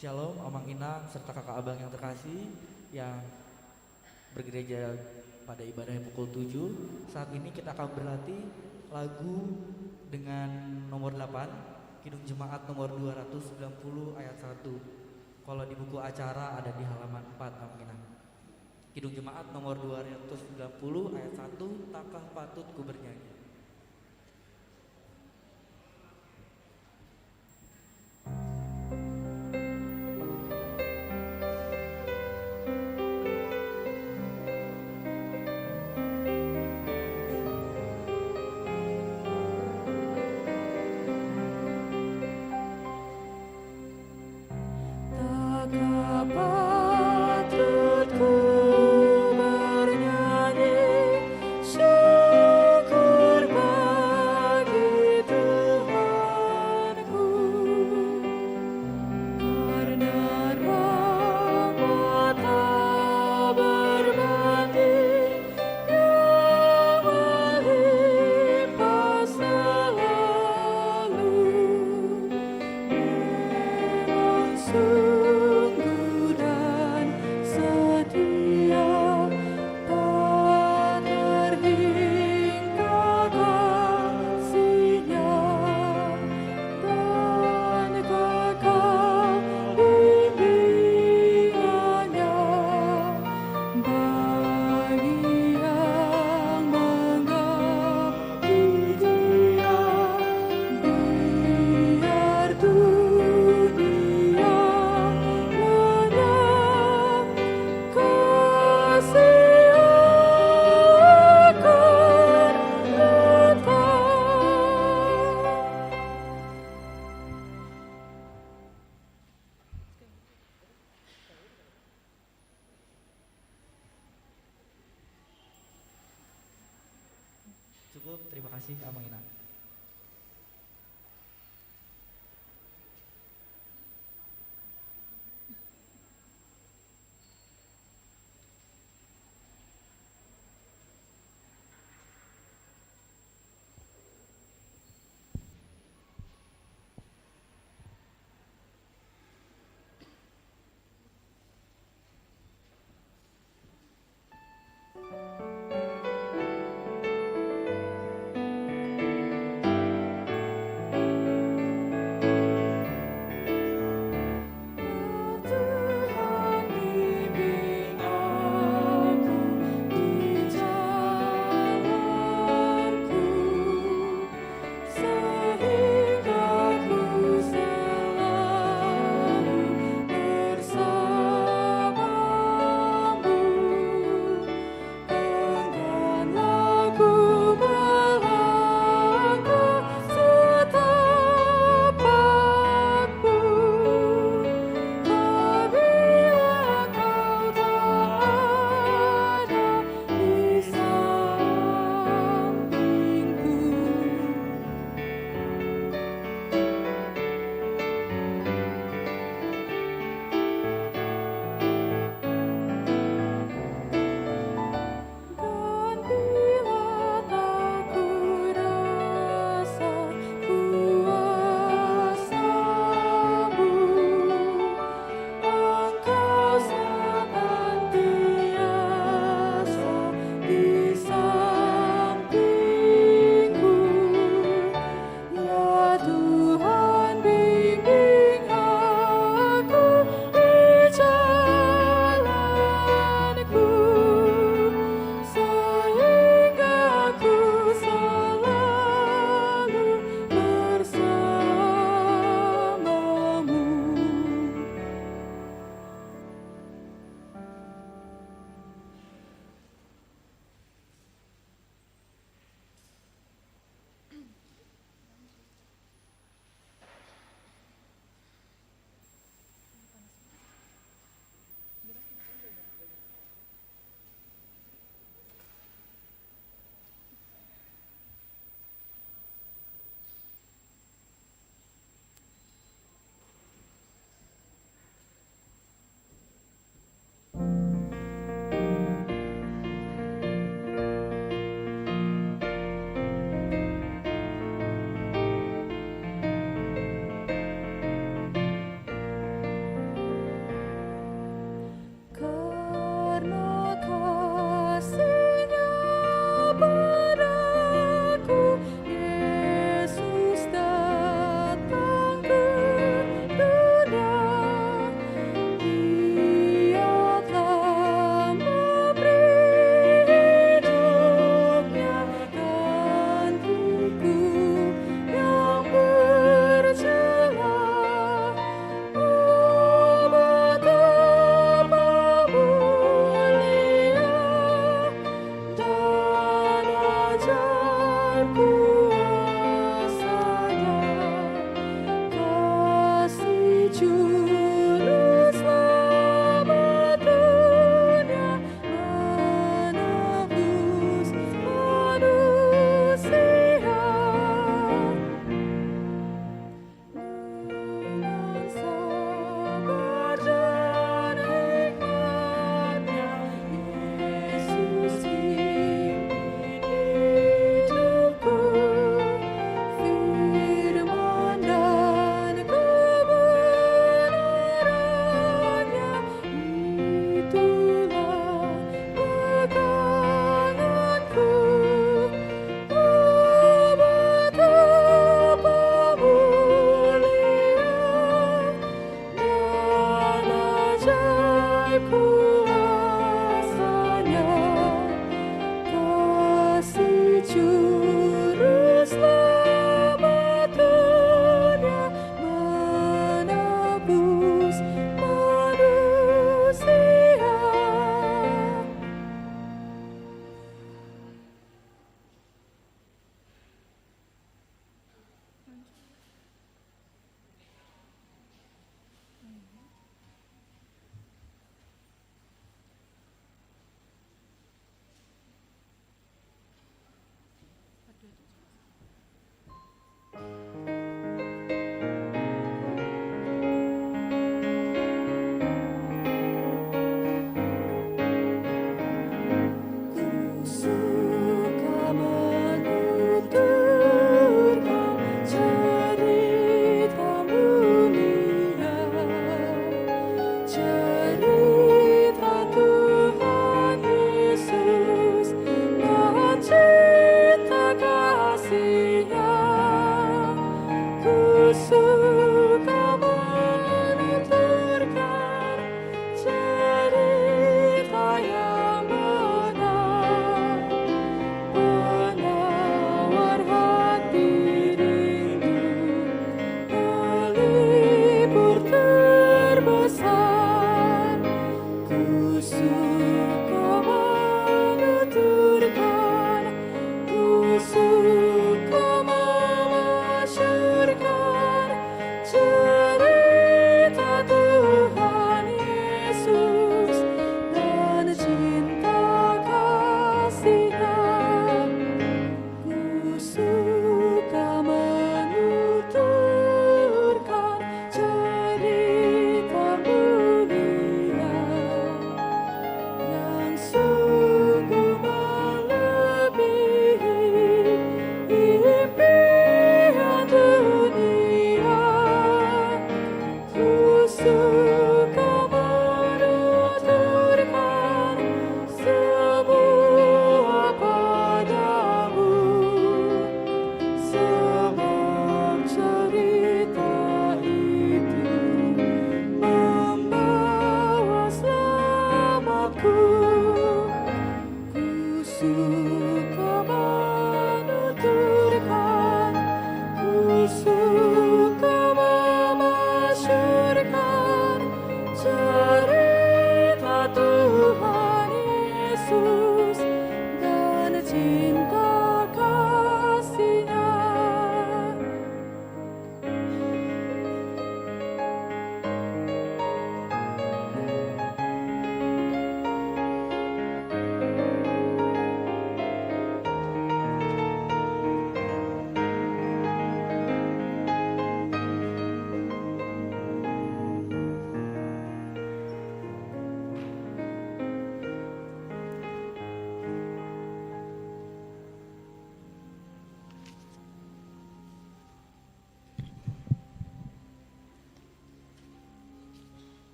Shalom, Amang Inang, serta kakak abang yang terkasih yang bergereja pada ibadahnya pukul 7. Saat ini kita akan berlatih lagu dengan nomor 8, Kidung Jemaat nomor 290 ayat 1. Kalau di buku acara ada di halaman 4, Amang Inang. Kidung Jemaat nomor 290 ayat 1, takah patut ku bernyanyi. Cukup, terima kasih Amang Inang.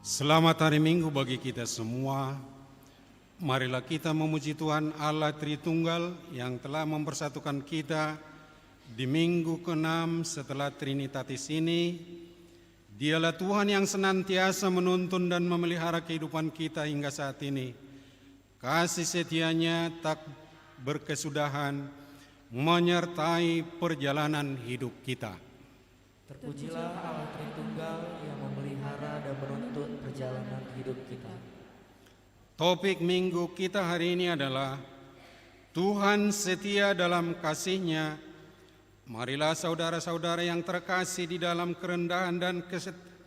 Selamat hari Minggu bagi kita semua. Marilah kita memuji Tuhan Allah Tritunggal yang telah mempersatukan kita di minggu ke-6 setelah Trinitatis ini. Dialah Tuhan yang senantiasa menuntun dan memelihara kehidupan kita hingga saat ini. Kasih setianya tak berkesudahan menyertai perjalanan hidup kita. Terpujilah Allah Tritunggal yang memelihara dan menuntun perjalanan hidup kita. Topik minggu kita hari ini adalah Tuhan setia dalam kasih-Nya. Marilah saudara-saudara yang terkasih di dalam kerendahan dan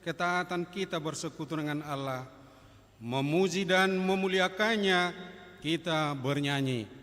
ketaatan kita bersekutu dengan Allah, memuji dan memuliakannya, kita bernyanyi.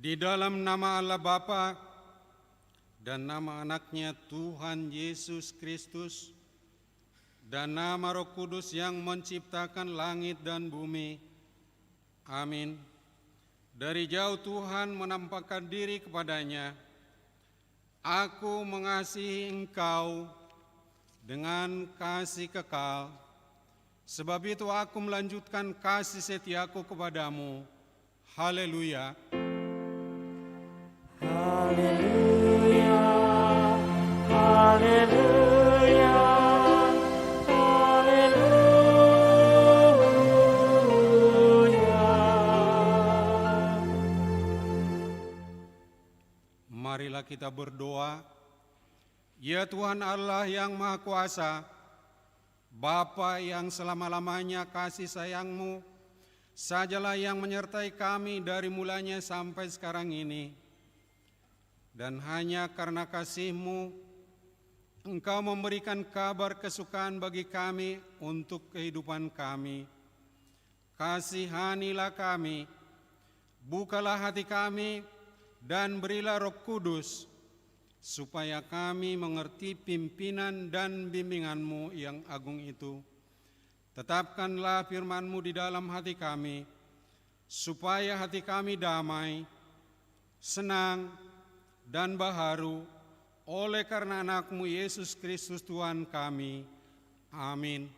Di dalam nama Allah Bapa dan nama anaknya Tuhan Yesus Kristus dan nama Roh Kudus yang menciptakan langit dan bumi. Amin. Dari jauh Tuhan menampakkan diri kepadanya. Aku mengasihi engkau dengan kasih kekal. Sebab itu aku melanjutkan kasih setiaku kepadamu. Haleluya. Haleluya, haleluya, haleluya. Marilah kita berdoa. Ya Tuhan Allah yang Maha Kuasa, Bapa yang selama-lamanya kasih sayang-Mu, sajalah yang menyertai kami dari mulanya sampai sekarang ini. Dan hanya karena kasih-Mu, Engkau memberikan kabar kesukaan bagi kami untuk kehidupan kami. Kasihanilah kami, bukalah hati kami, dan berilah Roh Kudus, supaya kami mengerti pimpinan dan bimbingan-Mu yang agung itu. Tetapkanlah firman-Mu di dalam hati kami, supaya hati kami damai, senang, dan baharu oleh karena anak-Mu Yesus Kristus Tuhan kami. Amin.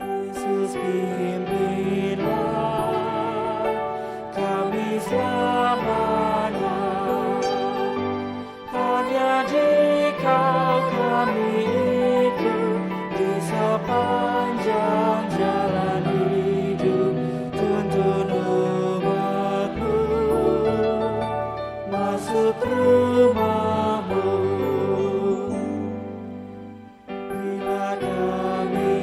Yesus pimpinlah kami selamanya, hanya Dikau kami ikut di sepanjang jalan hidup. Tuntun umat-Mu masuk rumah-Mu. Bila kami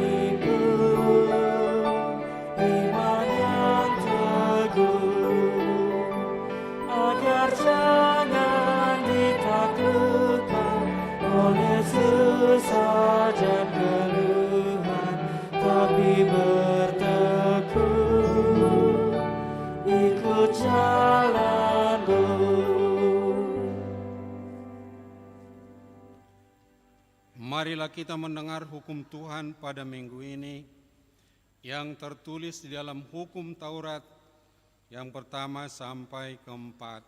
iman yang teguh, agar jangan ditaklukkan oleh susah dan keluhan, tapi bertekun ikut jalan-Mu. Marilah kita mendengar hukum Tuhan pada minggu ini yang tertulis di dalam hukum Taurat yang pertama sampai keempat.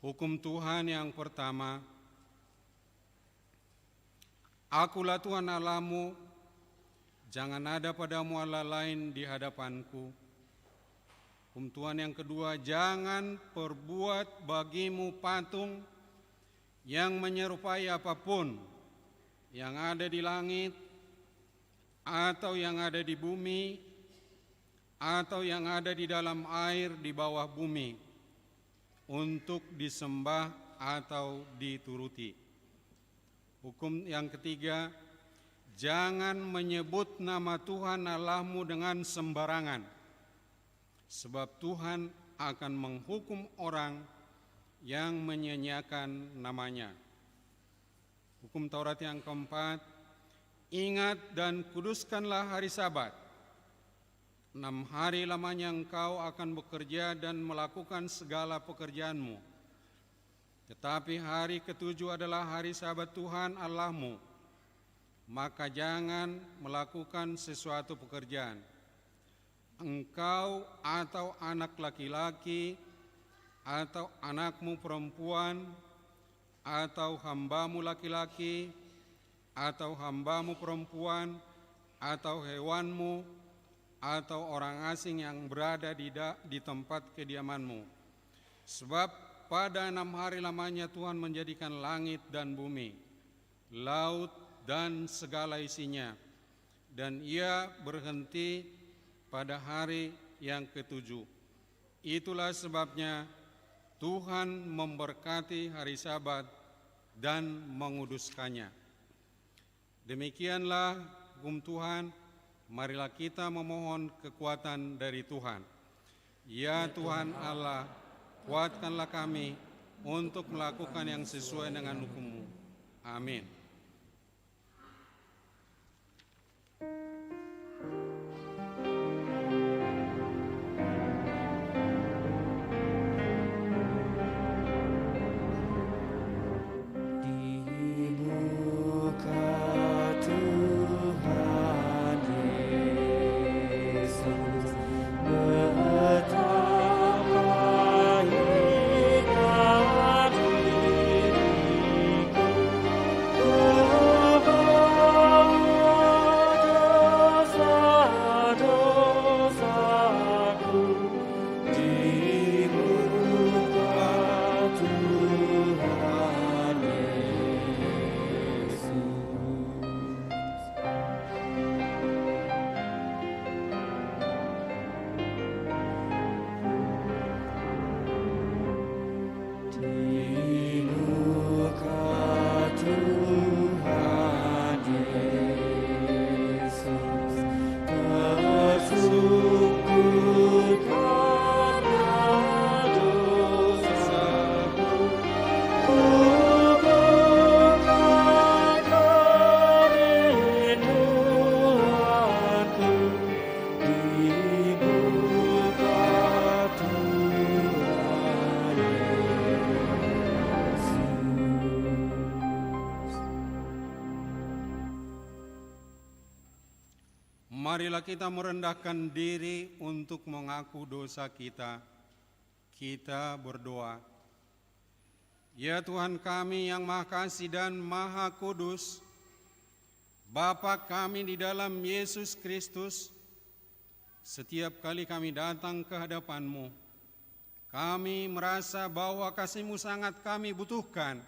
Hukum Tuhan yang pertama, Akulah Tuhan Allahmu, jangan ada padamu Allah lain di hadapanku. Hukum Tuhan yang kedua, jangan perbuat bagimu patung yang menyerupai apapun yang ada di langit, atau yang ada di bumi, atau yang ada di dalam air di bawah bumi, untuk disembah atau dituruti. Hukum yang ketiga, jangan menyebut nama Tuhan Allahmu dengan sembarangan, sebab Tuhan akan menghukum orang yang menyia-nyiakan namanya. Hukum Taurat yang keempat, ingat dan kuduskanlah hari Sabat. 6 hari lamanya engkau akan bekerja dan melakukan segala pekerjaanmu. Tetapi hari ketujuh adalah hari Sabat Tuhan Allahmu. Maka jangan melakukan sesuatu pekerjaan. Engkau atau anak laki-laki, atau anakmu perempuan, atau hambamu laki-laki, atau hambamu perempuan, atau hewanmu, atau orang asing yang berada di tempat kediamanmu. Sebab pada 6 hari lamanya Tuhan menjadikan langit dan bumi, laut dan segala isinya, dan Ia berhenti pada hari yang ketujuh. Itulah sebabnya Tuhan memberkati hari Sabat dan menguduskannya. Demikianlah hukum Tuhan. Marilah kita memohon kekuatan dari Tuhan. Ya Tuhan Allah, kuatkanlah kami untuk melakukan yang sesuai dengan hukum-Mu. Amin. Marilah kita merendahkan diri untuk mengaku dosa kita. Kita berdoa. Ya Tuhan kami yang Maha Kasih dan Maha Kudus, Bapa kami di dalam Yesus Kristus, setiap kali kami datang ke hadapan-Mu, kami merasa bahwa kasih-Mu sangat kami butuhkan.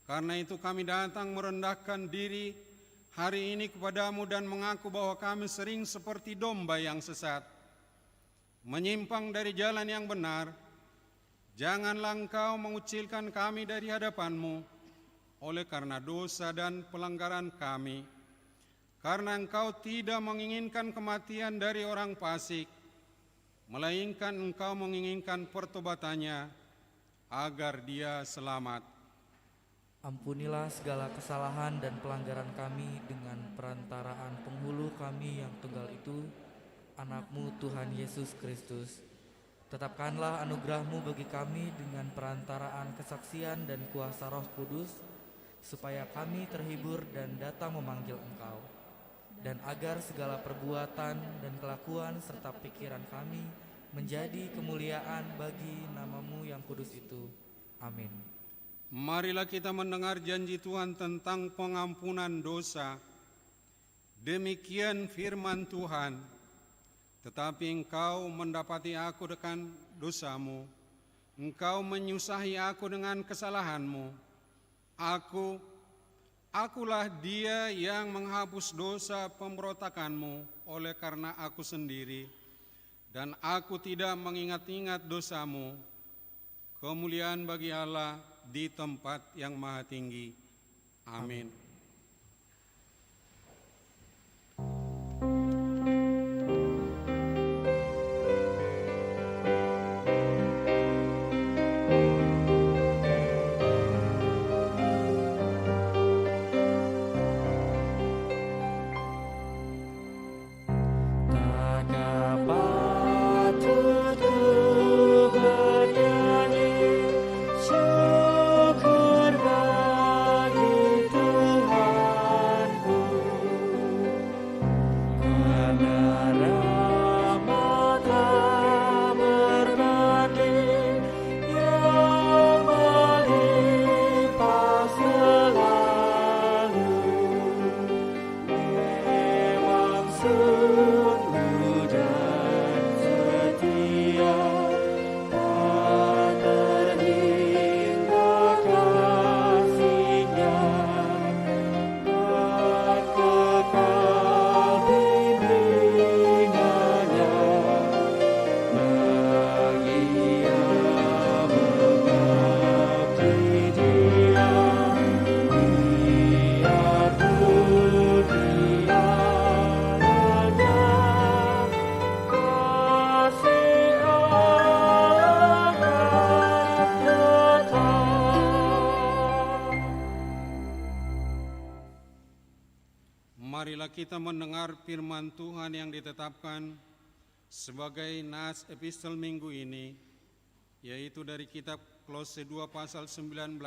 Karena itu kami datang merendahkan diri hari ini kepadamu dan mengaku bahwa kami sering seperti domba yang sesat, menyimpang dari jalan yang benar. Janganlah Engkau mengucilkan kami dari hadapan-Mu oleh karena dosa dan pelanggaran kami, karena Engkau tidak menginginkan kematian dari orang fasik, melainkan Engkau menginginkan pertobatannya agar dia selamat. Ampunilah segala kesalahan dan pelanggaran kami dengan perantaraan penghulu kami yang tunggal itu, Anak-Mu Tuhan Yesus Kristus. Tetapkanlah anugerah-Mu bagi kami dengan perantaraan kesaksian dan kuasa Roh Kudus, supaya kami terhibur dan datang memanggil Engkau, dan agar segala perbuatan dan kelakuan serta pikiran kami menjadi kemuliaan bagi nama-Mu yang kudus itu. Amin. Marilah kita mendengar janji Tuhan tentang pengampunan dosa. Demikian firman Tuhan, tetapi engkau mendapati aku dengan dosamu, engkau menyusahi aku dengan kesalahanmu. Akulah dia yang menghapus dosa pemberontakanmu oleh karena aku sendiri, dan aku tidak mengingat-ingat dosamu. Kemuliaan bagi Allah di tempat yang maha tinggi. Amin. Syukur bagi Tuhan. kita mendengar firman Tuhan yang ditetapkan sebagai nas epistel minggu ini, yaitu dari kitab Kolose 2 pasal 19,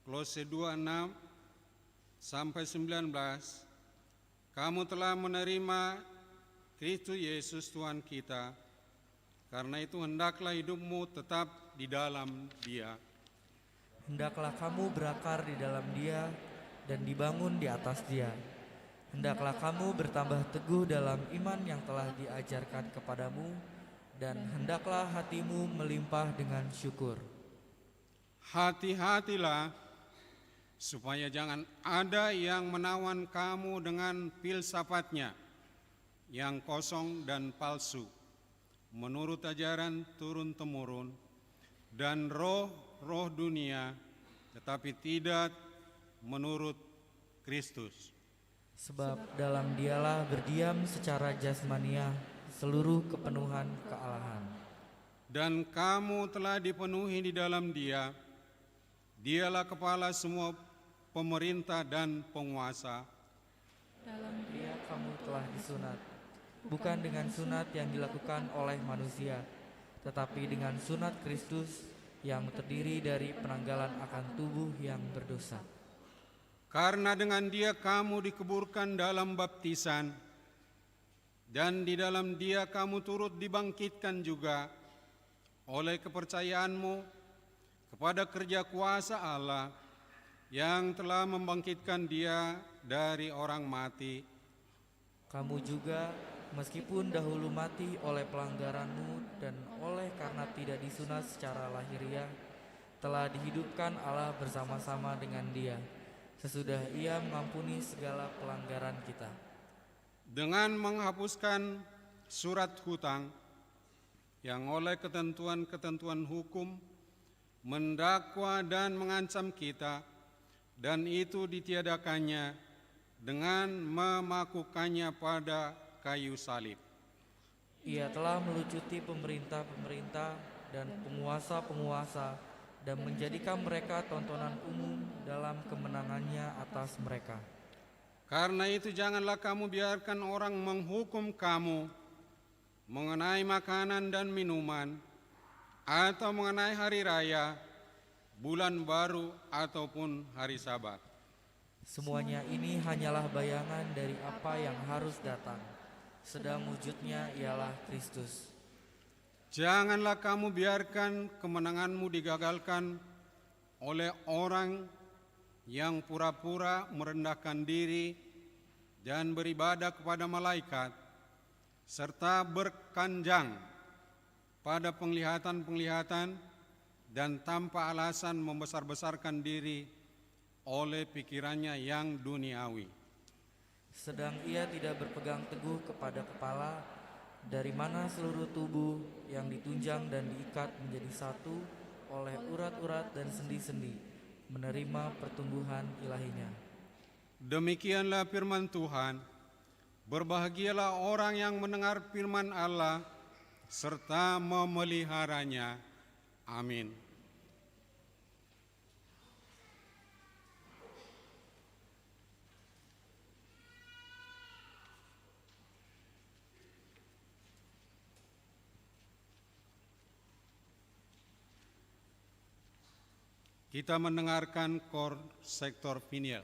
Kolose 2:6 sampai 19, kamu telah menerima Kristus Yesus Tuhan kita, karena itu hendaklah hidupmu tetap di dalam Dia. Hendaklah kamu berakar di dalam Dia dan dibangun di atas Dia. Hendaklah kamu bertambah teguh dalam iman yang telah diajarkan kepadamu, dan hendaklah hatimu melimpah dengan syukur. Hati-hatilah supaya jangan ada yang menawan kamu dengan filsafatnya yang kosong dan palsu, menurut ajaran turun-temurun dan roh dunia, tetapi tidak menurut Kristus. Sebab dalam Dialah berdiam secara jasmania seluruh kepenuhan kealahan. Dan kamu telah dipenuhi di dalam Dia. Dialah kepala semua pemerintah dan penguasa. Dalam Dia kamu telah disunat, bukan dengan sunat yang dilakukan oleh manusia, tetapi dengan sunat Kristus yang terdiri dari penanggalan akan tubuh yang berdosa. Karena dengan Dia kamu dikuburkan dalam baptisan, dan di dalam Dia kamu turut dibangkitkan juga oleh kepercayaanmu kepada kerja kuasa Allah yang telah membangkitkan Dia dari orang mati. Kamu juga, meskipun dahulu mati oleh pelanggaranmu dan oleh karena tidak disunat secara lahiriah, telah dihidupkan Allah bersama-sama dengan Dia, sesudah Ia mengampuni segala pelanggaran kita. Dengan menghapuskan surat hutang yang oleh ketentuan-ketentuan hukum mendakwa dan mengancam kita, dan itu ditiadakannya dengan memakukannya pada kayu salib. Ia telah melucuti pemerintah-pemerintah dan penguasa-penguasa dan menjadikan mereka tontonan umum dalam kemenangannya atas mereka. Karena itu janganlah kamu biarkan orang menghukum kamu mengenai makanan dan minuman, atau mengenai hari raya, bulan baru, ataupun hari Sabat. Semuanya ini hanyalah bayangan dari apa yang harus datang, sedang wujudnya ialah Kristus. Janganlah kamu biarkan kemenanganmu digagalkan oleh orang yang pura-pura merendahkan diri dan beribadah kepada malaikat, serta berkanjang pada penglihatan-penglihatan dan tanpa alasan membesar-besarkan diri oleh pikirannya yang duniawi. Sedang ia tidak berpegang teguh kepada kepala, dari mana seluruh tubuh yang ditunjang dan diikat menjadi satu oleh urat-urat dan sendi-sendi menerima pertumbuhan ilahinya. Demikianlah firman Tuhan. Berbahagialah orang yang mendengar firman Allah serta memeliharanya. Amin. Kita mendengarkan kor sektor finial.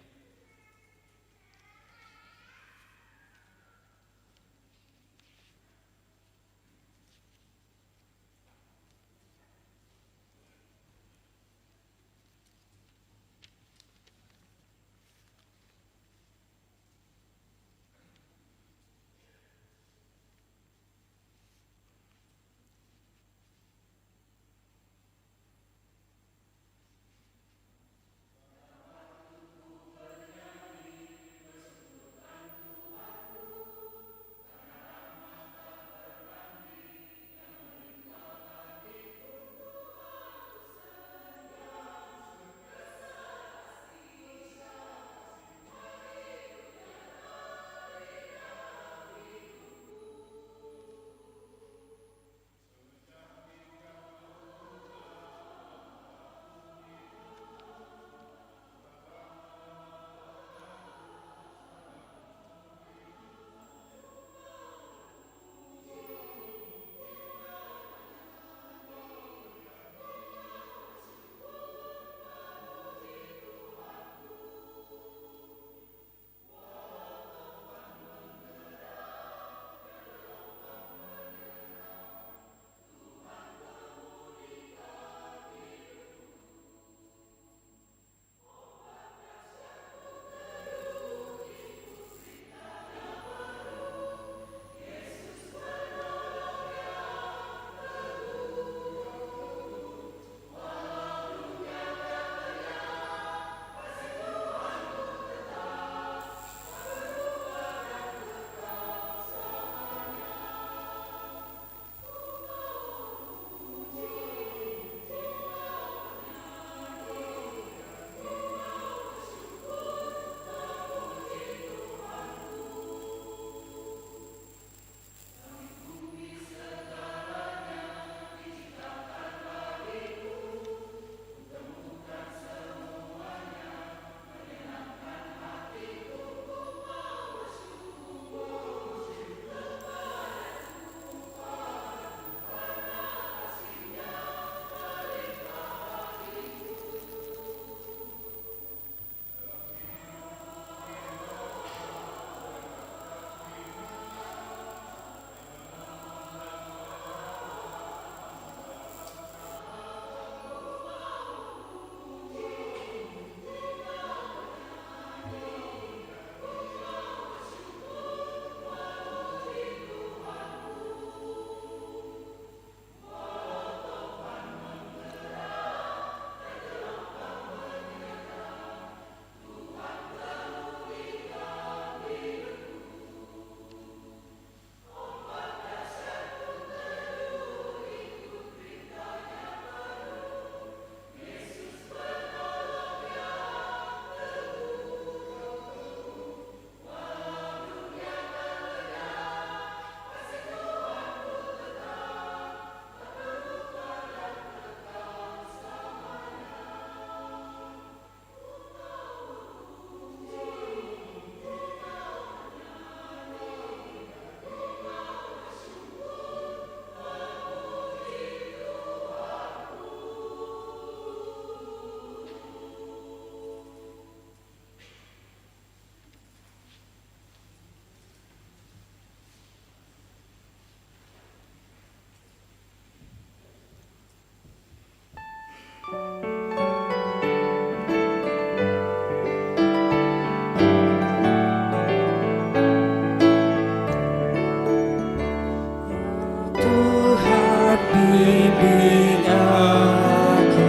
bimbing aku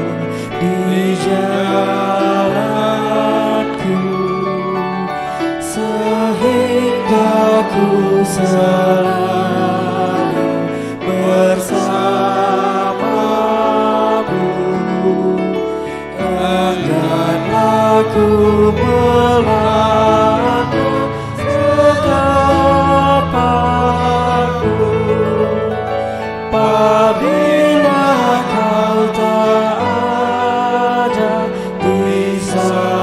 di jalanku, sehingga ku selalu bersamamu. Engganlah ku melangkah setapaku, apabila kau tak ada di sampingku.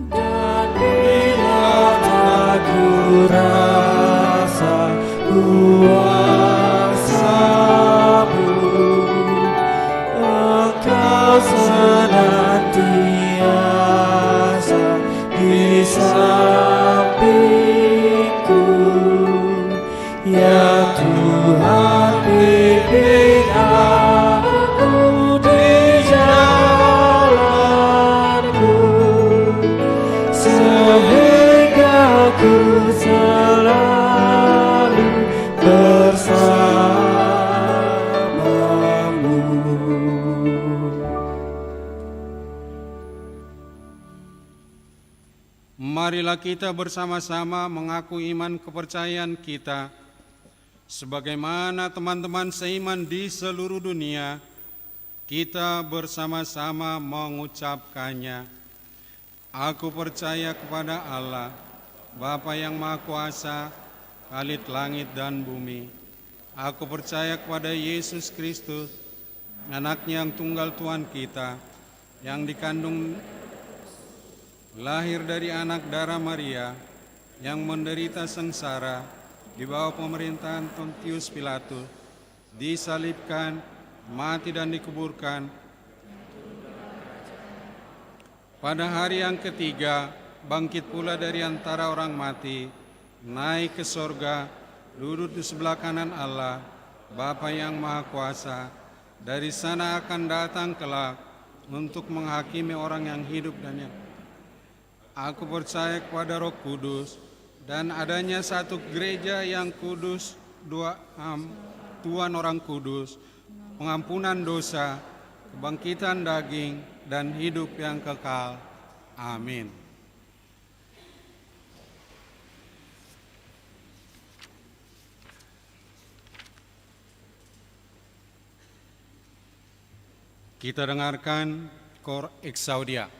Dan bila tak ku rasa kuasamu, Engkau senantiasa di sampingku. Ya Tuhan, bimbing aku di jalanku, sehingga ku selalu bersamamu. Marilah kita bersama-sama mengaku iman kepercayaan kita sebagaimana teman-teman seiman di seluruh dunia. Kita bersama-sama mengucapkannya. Aku percaya kepada Allah, Bapa yang Maha Kuasa, Khalid langit dan bumi. Aku percaya kepada Yesus Kristus, Anaknya yang tunggal Tuhan kita, yang dikandung lahir dari anak darah Maria, yang menderita sengsara di bawah pemerintahan Pontius Pilatus, disalibkan, mati dan dikuburkan. Pada hari yang ketiga, bangkit pula dari antara orang mati, naik ke sorga, duduk di sebelah kanan Allah, Bapa yang Maha Kuasa. Dari sana akan datang kelak untuk menghakimi orang yang hidup dan yang. Aku percaya kepada Roh Kudus dan adanya satu gereja yang kudus, Tuhan orang kudus, pengampunan dosa, kebangkitan daging, dan hidup yang kekal. Amin. Kita dengarkan Cor Exaudia.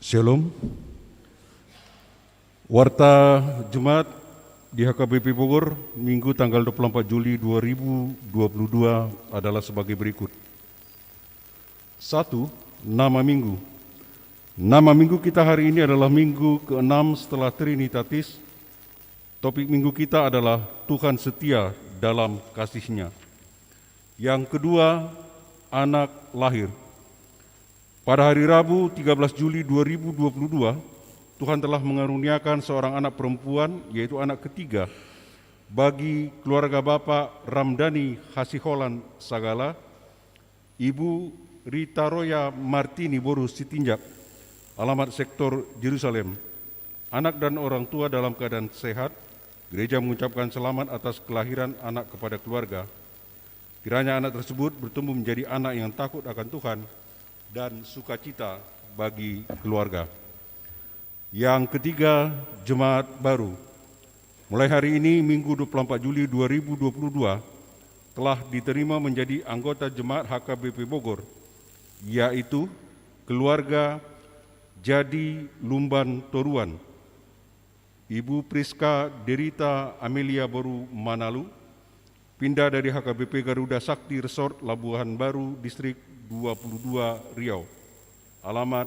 Shalom. Warta Jumat di HKBP Bogor, Minggu tanggal 24 Juli 2022 adalah sebagai berikut. 1. Nama Minggu. Nama Minggu kita hari ini adalah Minggu ke-6 setelah Trinitatis. Topik Minggu kita adalah Tuhan setia dalam kasih-Nya. Yang kedua, anak lahir. Pada hari Rabu 13 Juli 2022, Tuhan telah mengaruniakan seorang anak perempuan, yaitu anak ketiga, bagi keluarga Bapak Ramdhani Hasiholan Sagala, Ibu Rita Roya Martini Boru Sitinjak, alamat sektor Yerusalem. Anak dan orang tua dalam keadaan sehat. Gereja mengucapkan selamat atas kelahiran anak kepada keluarga. Kiranya anak tersebut bertumbuh menjadi anak yang takut akan Tuhan dan sukacita bagi keluarga. Yang ketiga, Jemaat baru. Mulai hari ini, Minggu 24 Juli 2022, telah diterima menjadi anggota Jemaat HKBP Bogor, yaitu keluarga Jadi Lumban Toruan, Ibu Priska Derita Amelia Boru Manalu, pindah dari HKBP Garuda Sakti Resort Labuhan Baru, Distrik 22 Riau, alamat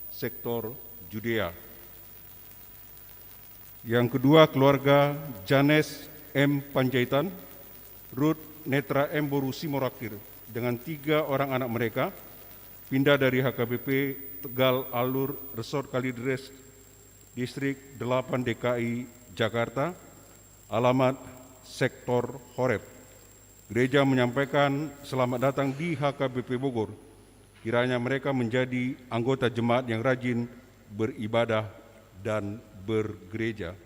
sektor Judea. Yang kedua, keluarga Janes M. Panjaitan, Ruth Netra M. Boru Simorakir, dengan 3 orang anak mereka, pindah dari HKBP Tegal Alur Resort Kalideres, Distrik 8 DKI Jakarta, alamat sektor Horeb. Gereja menyampaikan selamat datang di HKBP Bogor. Kiranya mereka menjadi anggota jemaat yang rajin beribadah dan bergereja.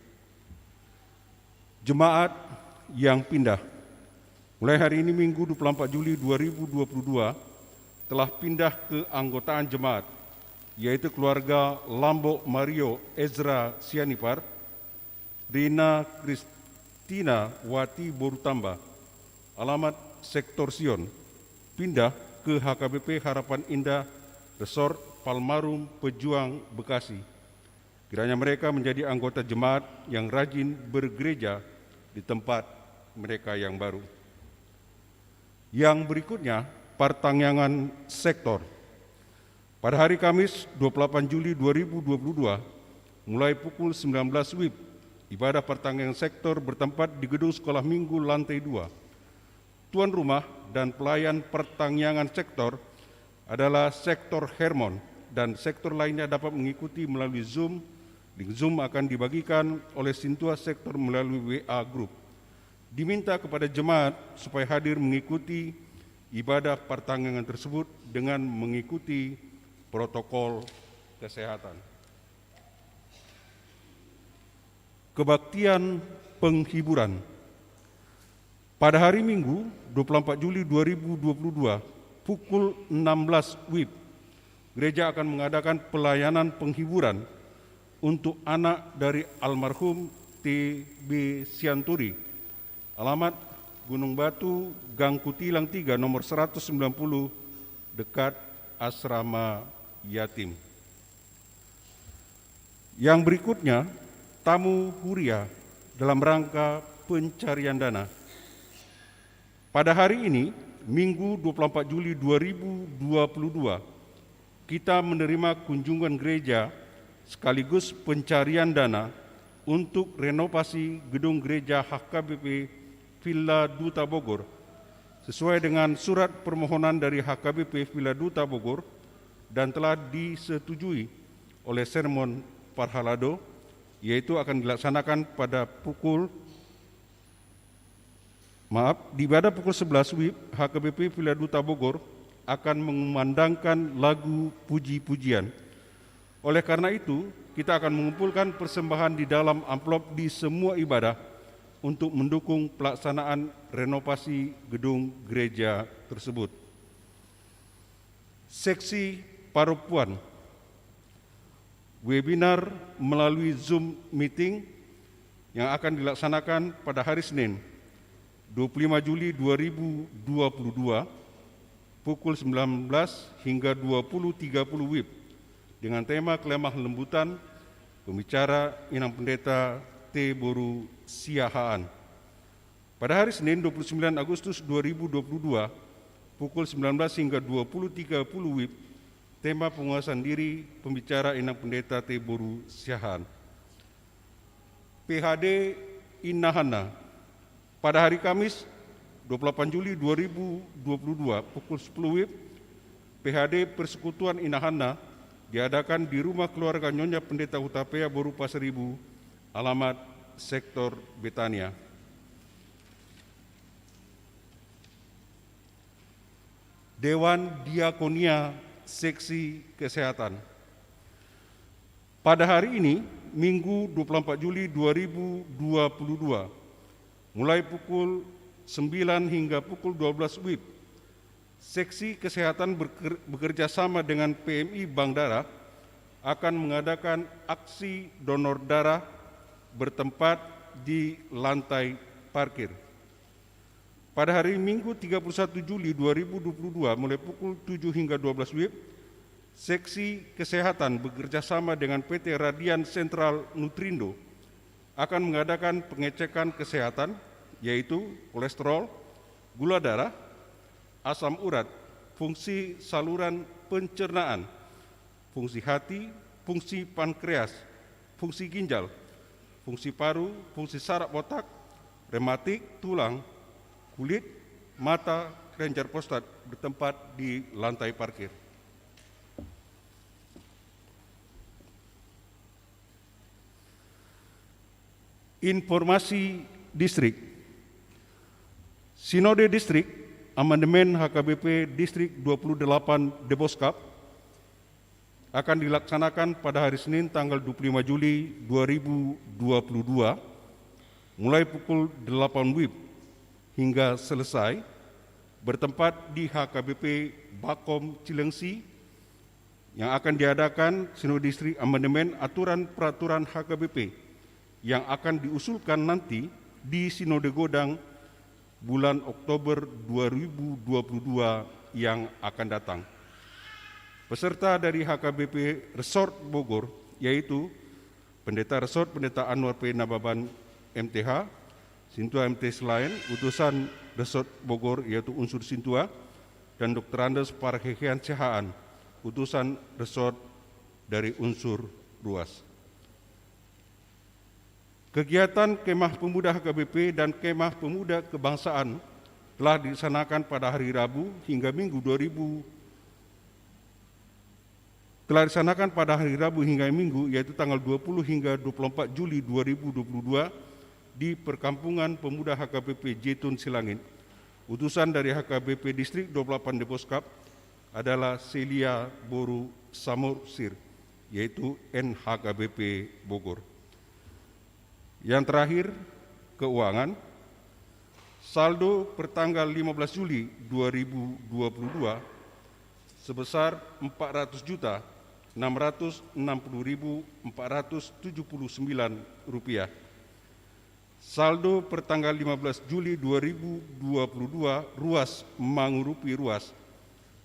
Jemaat yang pindah. Mulai hari ini Minggu 24 Juli 2022 telah pindah ke anggotaan jemaat, yaitu keluarga Lambok Mario Ezra Sianipar, Rina Kristina Wati Borutamba, alamat sektor Sion, pindah ke HKBP Harapan Indah Resort Palmarum Pejuang Bekasi. Kiranya mereka menjadi anggota jemaat yang rajin bergereja di tempat mereka yang baru. Yang berikutnya, pertangyangan sektor. Pada hari Kamis 28 Juli 2022, mulai pukul 19 WIB, ibadah pertangyangan sektor bertempat di Gedung Sekolah Minggu lantai 2. Tuan rumah dan pelayan pertangyangan sektor adalah sektor Hermon, dan sektor lainnya dapat mengikuti melalui Zoom. Link Zoom akan dibagikan oleh Sintua sektor melalui WA Group. Diminta kepada jemaat supaya hadir mengikuti ibadah pertangyangan tersebut dengan mengikuti protokol kesehatan. Kebaktian penghiburan. Pada hari Minggu 24 Juli 2022 pukul 16 WIB, gereja akan mengadakan pelayanan penghiburan untuk anak dari almarhum T.B. Sianturi, alamat Gunung Batu, Gang Kutilang 3, nomor 190, dekat Asrama Yatim. Yang berikutnya, tamu huria dalam rangka pencarian dana. Pada hari ini, Minggu 24 Juli 2022, kita menerima kunjungan gereja sekaligus pencarian dana untuk renovasi gedung gereja HKBP Villa Duta Bogor, sesuai dengan surat permohonan dari HKBP Villa Duta Bogor dan telah disetujui oleh Sermon Parhalado, yaitu akan dilaksanakan pada di ibadah pukul 11 WIB, HKBP Villa Duta Bogor akan mengumandangkan lagu puji-pujian. Oleh karena itu, kita akan mengumpulkan persembahan di dalam amplop di semua ibadah untuk mendukung pelaksanaan renovasi gedung gereja tersebut. Seksi Paropuan, webinar melalui Zoom meeting yang akan dilaksanakan pada hari Senin 25 Juli 2022 pukul 19 hingga 20.30 WIB dengan tema kelemah lembutan, pembicara Inang Pendeta T. Boru Siahaan. Pada hari Senin 29 Agustus 2022, pukul 19 hingga 20.30 WIB, tema penguasaan diri pembicara Inang Pendeta T. Boru Siahaan. PHD Inahana, pada hari Kamis 28 Juli 2022 pukul 10 WIB, PHD Persekutuan Inahana diadakan di rumah keluarga Nyonya Pendeta Hutapea Boru Pasaribu, alamat sektor Betania. Dewan Diakonia Seksi Kesehatan. Pada hari ini, Minggu 24 Juli 2022, mulai pukul 9 hingga pukul 12 WIB, Seksi Kesehatan bekerja sama dengan PMI Bank Darah akan mengadakan aksi donor darah bertempat di lantai parkir. Pada hari Minggu 31 Juli 2022 mulai pukul 7 hingga 12 WIB, Seksi Kesehatan bekerja sama dengan PT Radian Sentral Nutrindo akan mengadakan pengecekan kesehatan, yaitu kolesterol, gula darah, asam urat, fungsi saluran pencernaan, fungsi hati, fungsi pankreas, fungsi ginjal, fungsi paru, fungsi saraf otak, rematik, tulang, kulit, mata, kelenjar prostat bertempat di lantai parkir. Informasi distrik. Sinode Distrik Amandemen HKBP Distrik 28 Deboskap akan dilaksanakan pada hari Senin tanggal 25 Juli 2022 mulai pukul 8 WIB hingga selesai, bertempat di HKBP Bakom Cilengsi, yang akan diadakan Sinode Distrik Amandemen Aturan Peraturan HKBP yang akan diusulkan nanti di Sinode Godang bulan Oktober 2022 yang akan datang. Peserta dari HKBP Resort Bogor yaitu Pendeta Resort Pendeta Anwar P. Nababan MTH, Sintua MT Selain, utusan Resort Bogor yaitu unsur Sintua, dan Dr. Andes Parhehean Cehaan, utusan Resort dari unsur Ruas. Kegiatan Kemah Pemuda HKBP dan Kemah Pemuda Kebangsaan telah dilaksanakan pada hari Rabu hingga Minggu yaitu tanggal 20 hingga 24 Juli 2022 di Perkampungan Pemuda HKBP Jetun Silangit. Utusan dari HKBP Distrik 28 Deboskap adalah Celia Boru Samursir, yaitu NHKBP Bogor. Yang terakhir, keuangan. Saldo pertanggal 15 Juli 2022 sebesar Rp400.660.479. Saldo pertanggal 15 Juli 2022 Ruas Mangurupi Ruas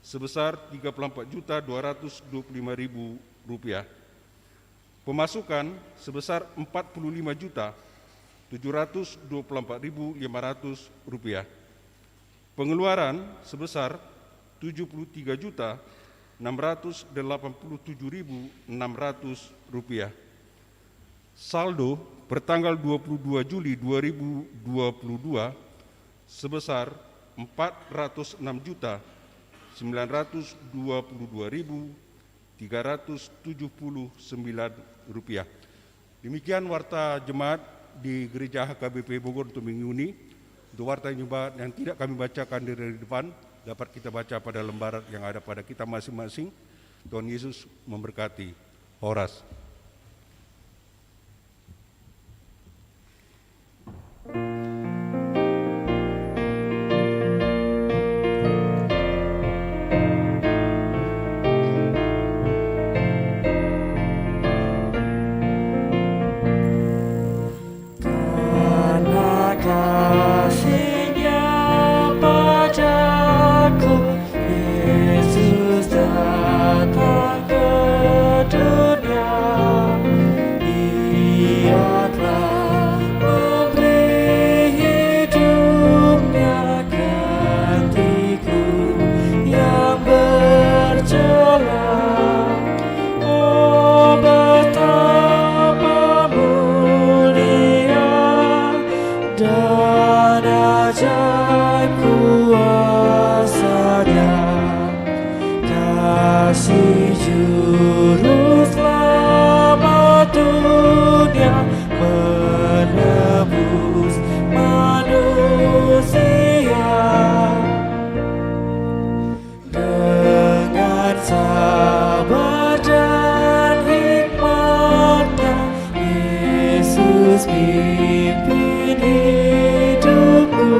sebesar Rp34.225.000. Pemasukan sebesar Rp47.724.500. Pengeluaran sebesar Rp73.687.600. Saldo pertanggal 22 Juli 2022 sebesar Rp469.379. Demikian warta jemaat di Gereja HKBP Bogor untuk minggu ini. Untuk warta jemaat yang tidak kami bacakan dari depan, dapat kita baca pada lembaran yang ada pada kita masing-masing. Tuhan Yesus memberkati. Horas. Yesus datang ke Yesus pimpin hidupku,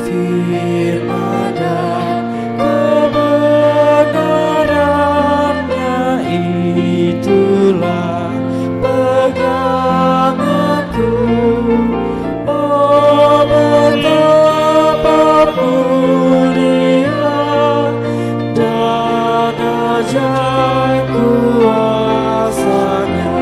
firman dan kebenarannya itulah peganganku. Oh, betapa mulia dan ajaib kuasanya,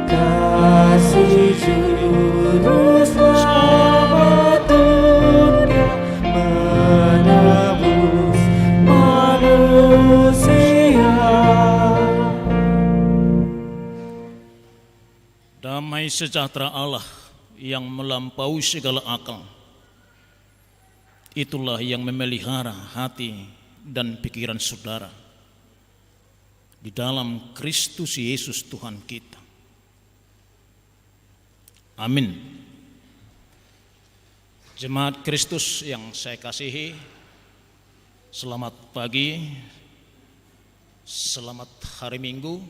kasih juru selamat dunia menebus manusia. Damai sejahtera Allah yang melampaui segala akal, itulah yang memelihara hati dan pikiran saudara di dalam Kristus Yesus Tuhan kita. Amin. Jemaat Kristus yang saya kasihi, selamat pagi, selamat hari Minggu.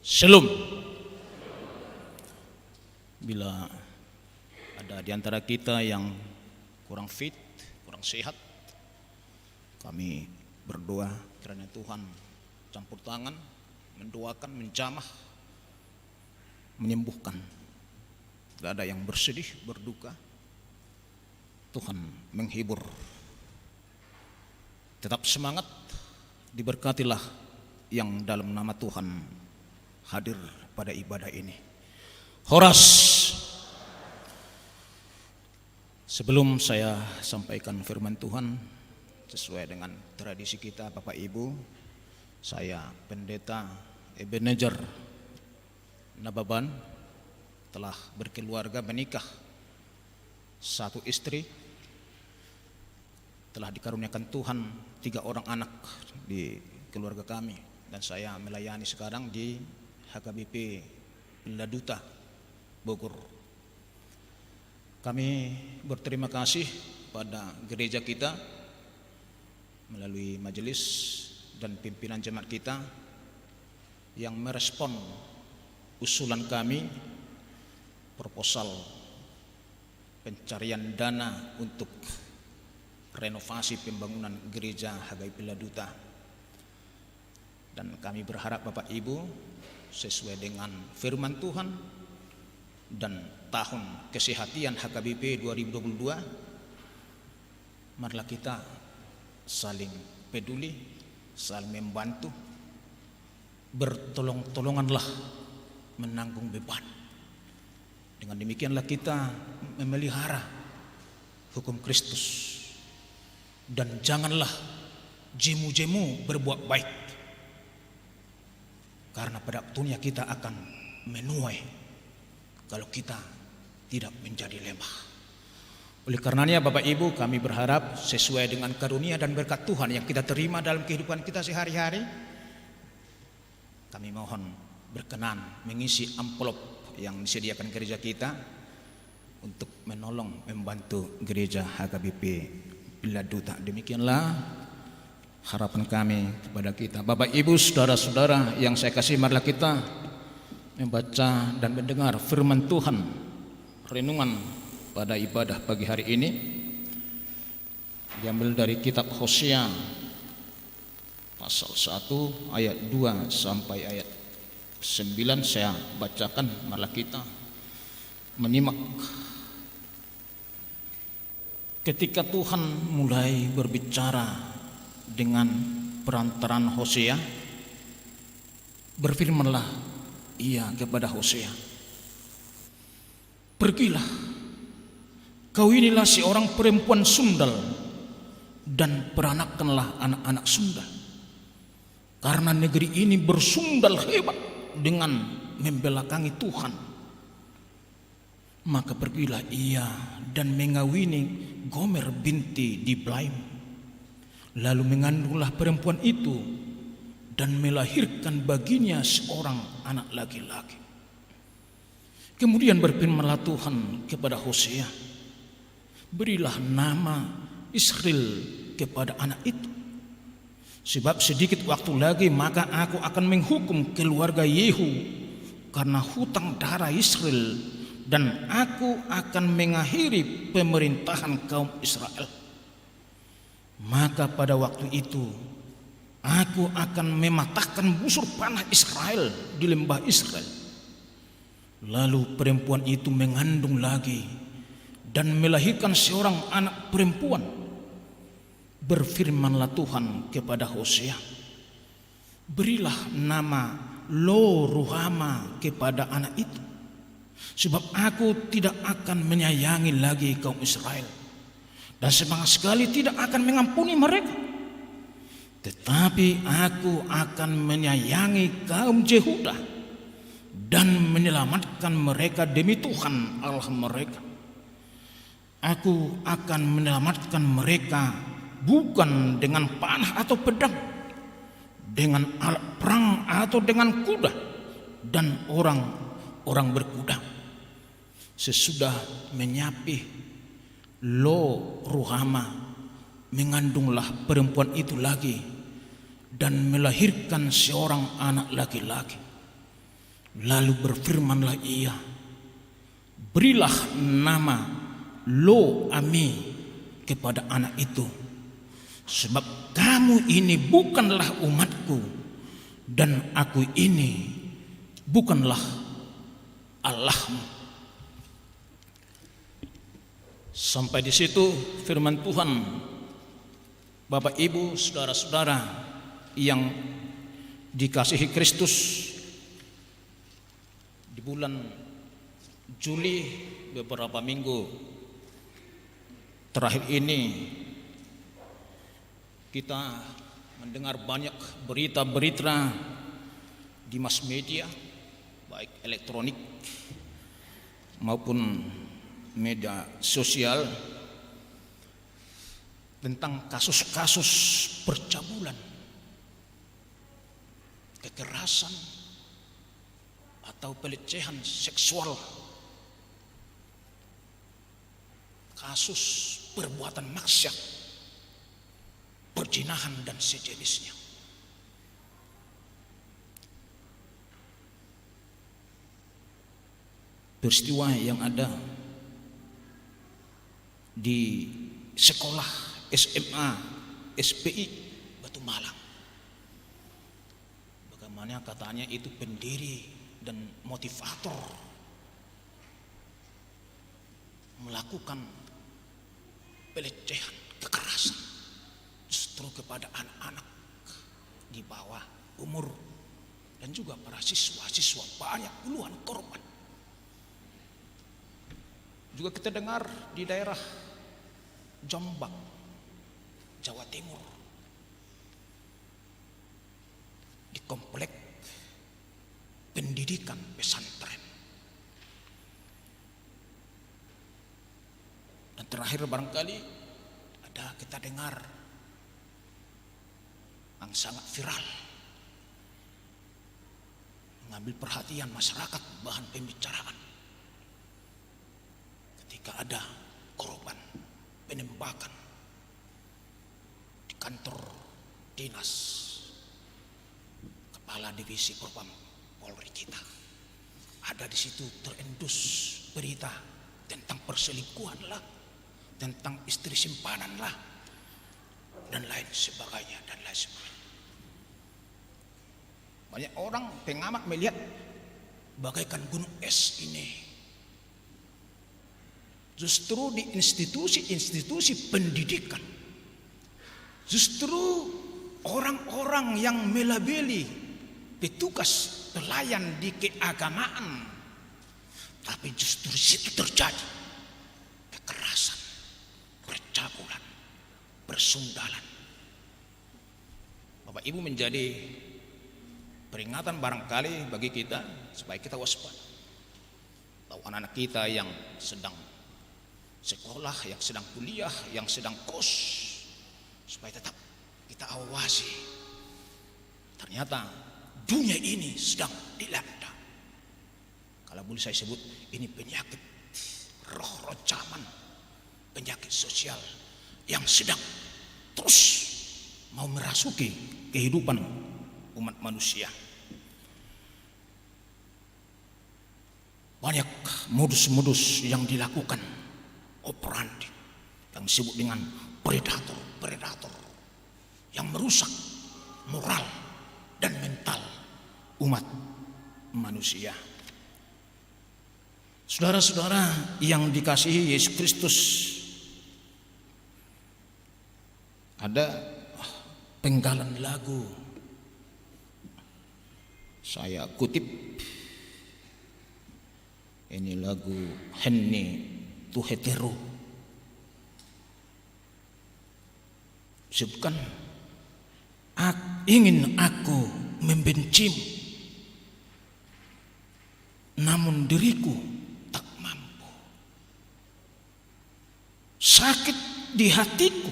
Shalom. Bila ada di antara kita yang kurang fit, kurang sehat, kami berdoa kiranya Tuhan campur tangan, mendoakan, menjamah, menyembuhkan. Tidak ada yang bersedih, berduka, Tuhan menghibur. Tetap semangat, diberkatilah yang dalam nama Tuhan hadir pada ibadah ini. Horas. Sebelum saya sampaikan firman Tuhan, sesuai dengan tradisi kita Bapak Ibu, saya Pendeta Ebenezer Nababan telah berkeluarga, menikah, satu istri, telah dikaruniakan Tuhan 3 orang anak di keluarga kami, dan saya melayani sekarang di HKBP Piladuta Bogor. Kami berterima kasih pada gereja kita melalui majelis dan pimpinan jemaat kita yang merespon usulan kami proposal pencarian dana untuk renovasi pembangunan gereja HKBP Piladuta. Dan kami berharap Bapak Ibu sesuai dengan firman Tuhan dan tahun kesehatan HKBP 2022, marilah kita saling peduli, saling membantu, bertolong-tolonganlah menanggung beban. Dengan demikianlah kita memelihara hukum Kristus, dan janganlah jemu-jemu berbuat baik, karena pada waktunya kita akan menuai kalau kita tidak menjadi lemah. Oleh karenanya Bapak Ibu, kami berharap sesuai dengan karunia dan berkat Tuhan yang kita terima dalam kehidupan kita sehari-hari, kami mohon berkenan mengisi amplop yang disediakan gereja kita untuk menolong, membantu gereja HKBP Piladuta. Demikianlah harapan kami kepada kita. Bapak Ibu, saudara-saudara yang saya kasih, marilah kita membaca dan mendengar firman Tuhan, renungan pada ibadah pagi hari ini diambil dari kitab Hosea pasal 1 ayat 2 sampai ayat 9. Saya bacakan, marilah kita menyimak. Ketika Tuhan mulai berbicara dengan perantaran Hosea, berfirmanlah Ia kepada Hosea, "Pergilah, kau inilah seorang perempuan sundal, dan peranakkanlah anak-anak sundal, karena negeri ini bersundal hebat dengan membelakangi Tuhan. Maka pergilah ia dan mengawini Gomer binti Diblaim, lalu mengandunglah perempuan itu dan melahirkan baginya seorang anak laki-laki. Kemudian berfirmanlah Tuhan kepada Hosea, berilah nama Israel kepada anak itu, sebab sedikit waktu lagi maka aku akan menghukum keluarga Yehu karena hutang darah Israel, dan aku akan mengakhiri pemerintahan kaum Israel. Maka pada waktu itu aku akan mematahkan busur panah Israel di lembah Israel. Lalu perempuan itu mengandung lagi dan melahirkan seorang anak perempuan. Berfirmanlah Tuhan kepada Hosea, berilah nama Lo-ruhama kepada anak itu, sebab aku tidak akan menyayangi lagi kaum Israel, dan sama sekali tidak akan mengampuni mereka. Tetapi aku akan menyayangi kaum Yehuda dan menyelamatkan mereka demi Tuhan Allah mereka. Aku akan menyelamatkan mereka bukan dengan panah atau pedang, dengan alat perang atau dengan kuda dan orang berkuda. Sesudah menyapih Lo-ruhama, mengandunglah perempuan itu lagi dan melahirkan seorang anak laki-laki. Lalu berfirmanlah ia, berilah nama Lo-ami kepada anak itu, sebab kamu ini bukanlah umatku, dan aku ini bukanlah Allahmu. Sampai di situ firman Tuhan. Bapak, Ibu, saudara-saudara yang dikasihi Kristus, di bulan Juli beberapa minggu terakhir ini kita mendengar banyak berita-berita di mass media, baik elektronik maupun media sosial, tentang kasus-kasus percabulan, kekerasan atau pelecehan seksual, kasus perbuatan maksiat, perzinahan dan sejenisnya. Peristiwa yang ada di sekolah SMA SPI Batu Malang, bagaimana katanya itu pendiri dan motivator melakukan pelecehan, kekerasan justru kepada anak-anak di bawah umur dan juga para siswa-siswa, banyak puluhan korban. Juga kita dengar di daerah Jombang, Jawa Timur, di komplek pendidikan pesantren. Dan terakhir barangkali ada kita dengar yang sangat viral, mengambil perhatian masyarakat, bahan pembicaraan, ketika ada korban penembakan di kantor dinas Kepala Divisi Propam Polri kita. Ada di situ terendus berita tentang perselingkuhan lah, tentang istri simpanan lah, dan lain sebagainya, dan lain sebagainya. Banyak orang pengamat melihat bagaikan gunung es ini. Justru di institusi-institusi pendidikan, justru orang-orang yang melabeli petugas pelayan di keagamaan, tapi justru di situ terjadi kekerasan, percabulan, persundalan. Bapak Ibu, menjadi peringatan barangkali bagi kita supaya kita waspada. Tahu anak-anak kita yang sedang sekolah, yang sedang kuliah, yang sedang kos, supaya tetap kita awasi. Ternyata dunia ini sedang dilanda, kalau boleh saya sebut, ini penyakit roh-roh zaman, penyakit sosial yang sedang terus mau merasuki kehidupan umat manusia. banyak modus-modus yang dilakukan, operandi yang disebut dengan predator yang merusak moral dan mental umat manusia. Saudara-saudara yang dikasihi Yesus Kristus, ada penggalan lagu, saya kutip, ini lagu Henny Tuhetero, sebutkan, ingin aku membencimu, namun diriku tak mampu. Sakit di hatiku,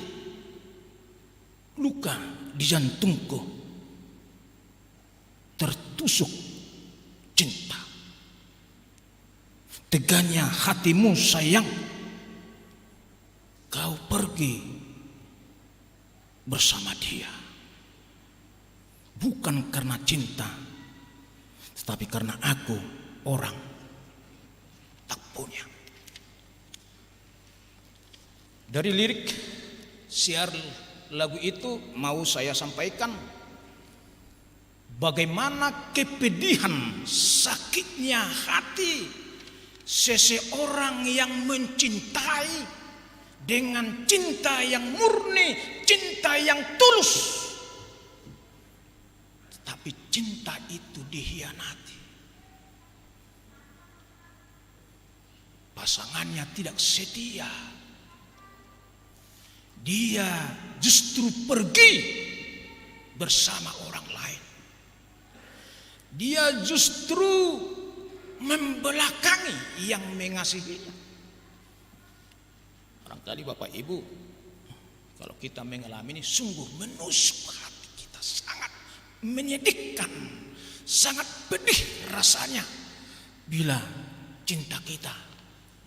luka di jantungku, tertusuk cinta. Teganya hatimu sayang, kau pergi bersama dia. Bukan karena cinta, tetapi karena aku orang tak punya. Dari lirik siar lagu itu mau saya sampaikan bagaimana kepedihan, sakitnya hati seseorang yang mencintai dengan cinta yang murni, cinta yang tulus, tetapi cinta itu dihianati. Pasangannya tidak setia, dia justru pergi bersama orang lain. Dia justru membelakangi yang mengasihinya. Barangkali Bapak Ibu, kalau kita mengalami ini sungguh menusuk hati kita, sangat menyedihkan, sangat pedih rasanya bila cinta kita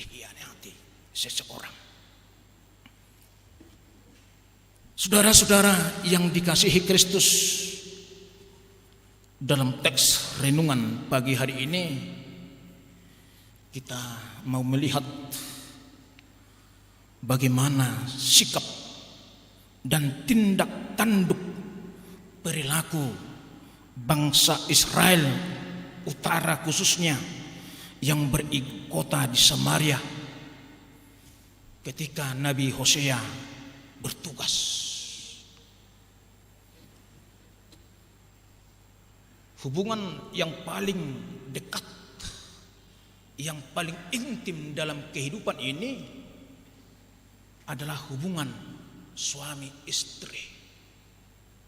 dihianati seseorang. Saudara-saudara yang dikasihi Kristus, dalam teks renungan pagi hari ini kita mau melihat bagaimana sikap dan tindak tanduk perilaku bangsa Israel utara khususnya yang berikota di Samaria ketika Nabi Hosea bertugas. Hubungan yang paling dekat, yang paling intim dalam kehidupan ini adalah hubungan suami istri,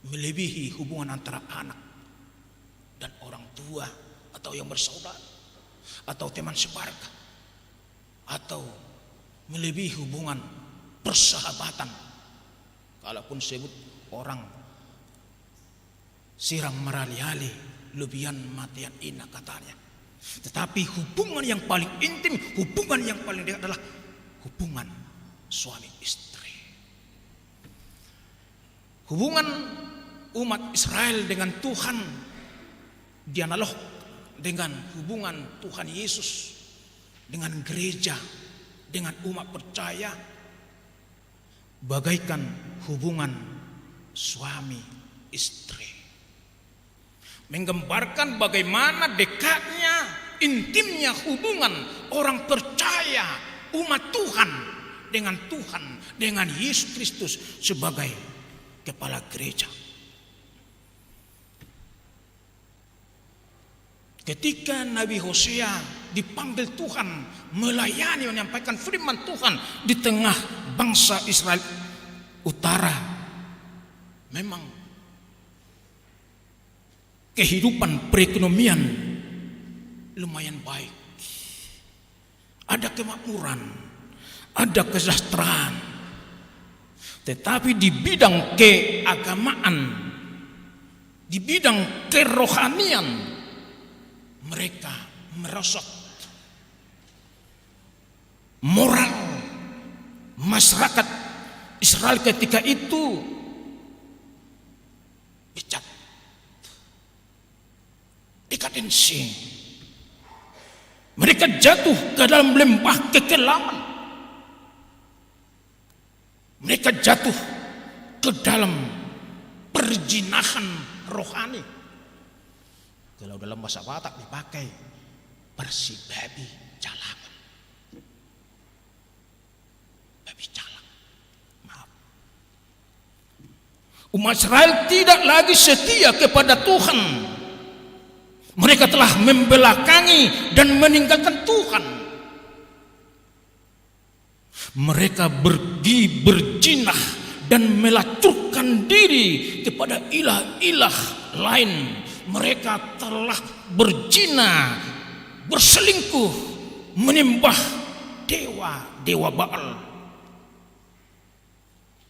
melebihi hubungan antara anak dan orang tua atau yang bersaudara atau teman sekeluarga, atau melebihi hubungan persahabatan. Kalaupun sebut orang siram merali-ali, lebihan matian ina katanya. Tetapi hubungan yang paling intim, hubungan yang paling dekat adalah hubungan suami istri. Hubungan umat Israel dengan Tuhan dianalog dengan hubungan Tuhan Yesus dengan gereja, dengan umat percaya, bagaikan hubungan suami istri. Menggambarkan bagaimana dekatnya, intimnya hubungan orang percaya, umat Tuhan dengan Yesus Kristus sebagai kepala gereja. Ketika Nabi Hosea dipanggil Tuhan melayani, menyampaikan firman Tuhan di tengah bangsa Israel utara, memang kehidupan perekonomian lumayan baik, ada kemakmuran, ada kesejahteraan. Tetapi di bidang keagamaan, di bidang kerohanian, mereka merosot. Moral masyarakat Israel ketika itu dicat, dekadensi, Mereka jatuh ke dalam lembah kekelaman. Mereka jatuh ke dalam perjinahan rohani. Kalau dalam bahasa Batak dipakai persibabi calangan. Babi calang. Maaf. Umat Israel tidak lagi setia kepada Tuhan. Mereka telah membelakangi dan meninggalkan Tuhan. Mereka pergi berjinah dan melacurkan diri kepada ilah-ilah lain. Mereka telah berzina, berselingkuh, menyembah dewa Baal.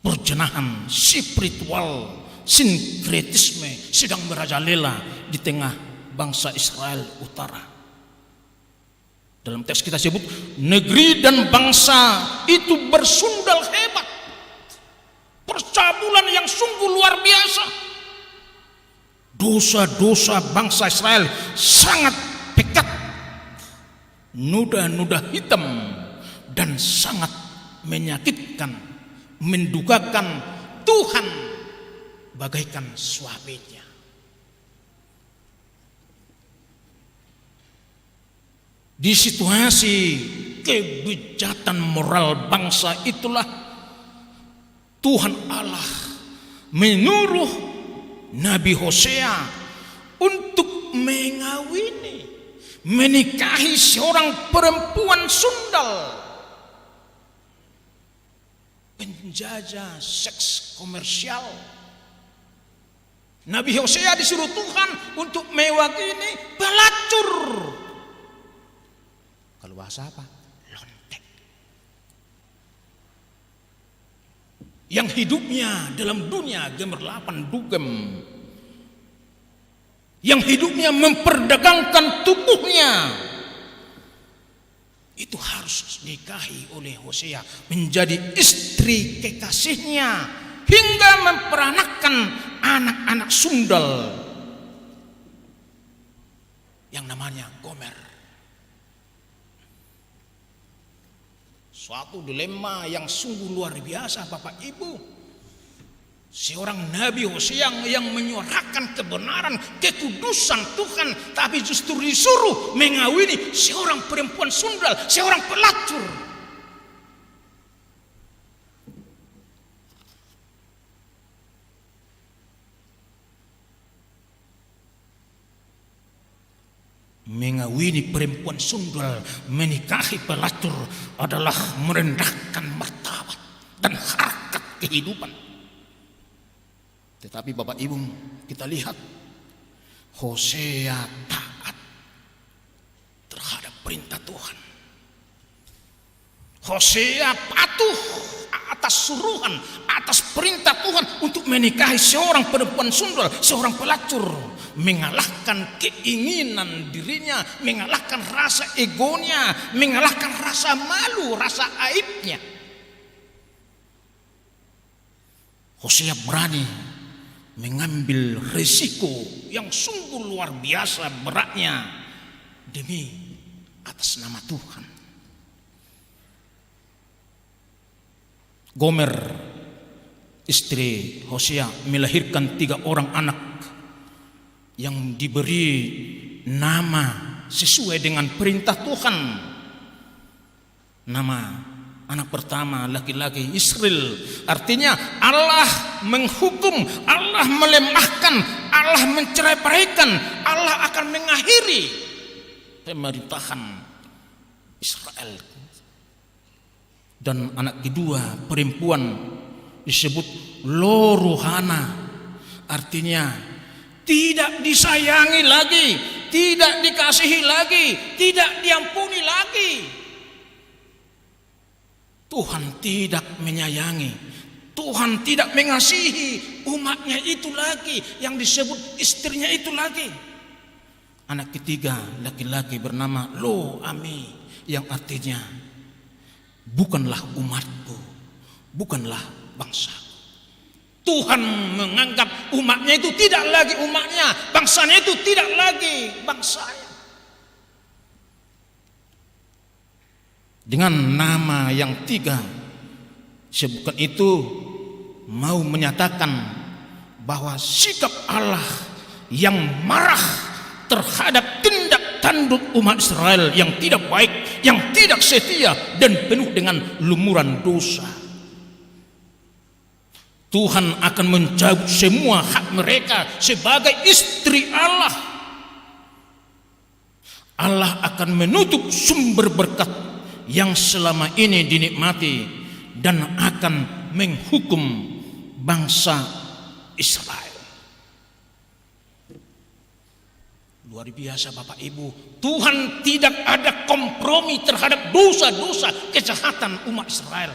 Perjinahan spiritual, sinkretisme sedang merajalela di tengah bangsa Israel Utara. Dalam teks kita sebut negeri dan bangsa itu bersundal hebat. Percabulan yang sungguh luar biasa. Dosa-dosa bangsa Israel sangat pekat, noda-noda hitam, dan sangat menyakitkan, mendukakan Tuhan bagaikan suaminya. Di situasi kebijatan moral bangsa itulah Tuhan Allah menyuruh Nabi Hosea untuk mengawini, menikahi seorang perempuan sundal, penjajah seks komersial. Nabi Hosea disuruh Tuhan untuk mewakili pelacur. Kalau bahasa apa? Lontek. Yang hidupnya dalam dunia gemerlapan dugem. Yang hidupnya memperdagangkan tubuhnya. Itu harus dinikahi oleh Hosea, menjadi istri kekasihnya, hingga memperanakkan anak-anak sundal yang namanya Gomer. Suatu dilema yang sungguh luar biasa, Bapak Ibu. Seorang Nabi Hosea yang menyuarakan kebenaran, kekudusan Tuhan, tapi justru disuruh mengawini seorang perempuan sundal, seorang pelacur. Mengawini perempuan sundal, menikahi pelacur adalah merendahkan martabat dan harkat kehidupan. Tetapi Bapak Ibu, kita lihat Hosea taat terhadap perintah Tuhan. Hosea patuh atas suruhan, atas perintah Tuhan untuk menikahi seorang perempuan sundal, seorang pelacur, mengalahkan keinginan dirinya, mengalahkan rasa egonya, mengalahkan rasa malu, rasa aibnya. Hosea berani mengambil risiko yang sungguh luar biasa beratnya demi atas nama Tuhan. Gomer, istri Hosea, melahirkan 3 orang anak yang diberi nama sesuai dengan perintah Tuhan. Nama anak pertama laki-laki Israel, artinya Allah menghukum, Allah melemahkan, Allah mencerai-beraikan, Allah akan mengakhiri pemerintahan Israel. Dan anak kedua perempuan disebut Loruhana, artinya tidak disayangi lagi, tidak dikasihi lagi, tidak diampuni lagi. Tuhan tidak menyayangi, Tuhan tidak mengasihi umatnya itu lagi, yang disebut istrinya itu lagi. Anak ketiga laki-laki bernama Lo-Ami, yang artinya bukanlah umatku, bukanlah bangsaku. Tuhan menganggap umatnya itu tidak lagi umatnya, bangsanya itu tidak lagi bangsanya. dengan nama yang 3. Sebutkan itu mau menyatakan bahwa sikap Allah yang marah terhadap tindak tanduk umat Israel yang tidak baik, yang tidak setia dan penuh dengan lumuran dosa. Tuhan akan mencabut semua hak mereka sebagai istri Allah. Allah akan menutup sumber berkat yang selama ini dinikmati dan akan menghukum bangsa Israel. Luar biasa Bapak Ibu, Tuhan tidak ada kompromi terhadap dosa-dosa kejahatan umat Israel.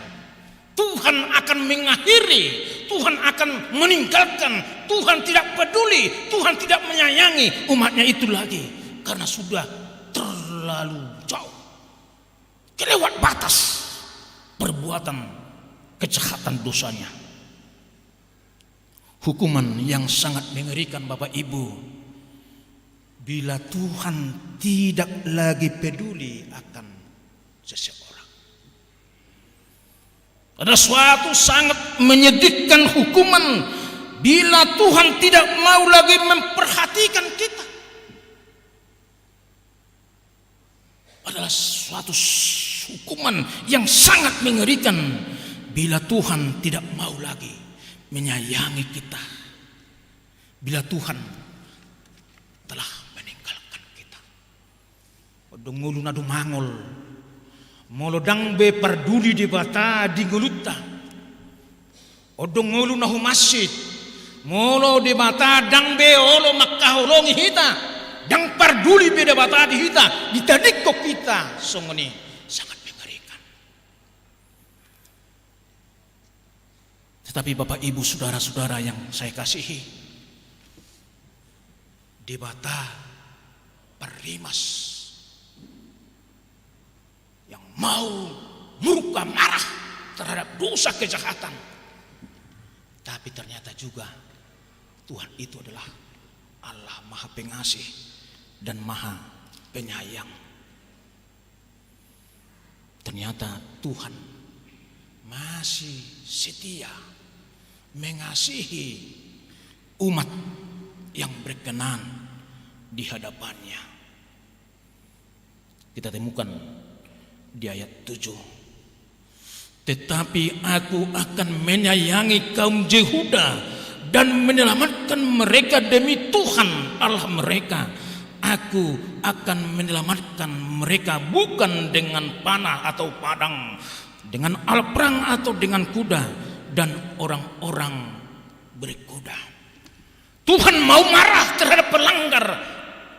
Tuhan akan mengakhiri, Tuhan akan meninggalkan, Tuhan tidak peduli, Tuhan tidak menyayangi umatnya itu lagi, karena sudah terlalu jauh, kelewat batas perbuatan kejahatan dosanya. Hukuman yang sangat mengerikan Bapak Ibu, bila Tuhan tidak lagi peduli akan seseorang. Ada suatu sangat menyedihkan hukuman bila Tuhan tidak mau lagi memperhatikan kita. Adalah suatu hukuman yang sangat mengerikan bila Tuhan tidak mau lagi menyayangi kita. Bila Tuhan telah meninggalkan kita. Odong ngulu nadu mangol, molo dangbe parduli di bata di nguluta. Odong ngulu nahu masjid, molo di bata dangbe olo makkaholongi hita. Dang parduli beda bata di hita, ditadik kok kita. Songoni sangat mengerikan. Tetapi Bapak Ibu saudara-saudara yang saya kasihi, di bata Perlimas yang mau murka marah terhadap dosa kejahatan, tapi ternyata juga Tuhan itu adalah Allah Maha Pengasih dan Maha Penyayang. Ternyata Tuhan masih setia mengasihi umat yang berkenan di hadapannya. Kita temukan di ayat 7. Tetapi aku akan menyayangi kaum Yehuda dan menyelamatkan mereka demi Tuhan Allah mereka. Aku akan menyelamatkan mereka bukan dengan panah atau padang, dengan alat perang atau dengan kuda dan orang-orang berkuda. Tuhan mau marah terhadap pelanggar